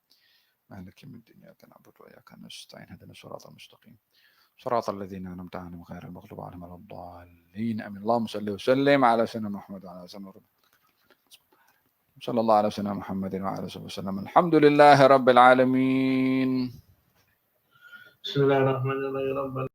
Speaker 1: مالك يوم الدين إياك نعبد وإياك نستعين اهدنا الصراط المستقيم صراط الذين أنعمت عليهم غير المغضوب عليهم ولا الضالين آمين. اللهم صل وسلم على سيدنا محمد وعلى آله وسلم صلى الله على سيدنا محمد وعلى آله وسلم. الحمد لله رب العالمين.
Speaker 2: بسم الله الرحمن الرحيم.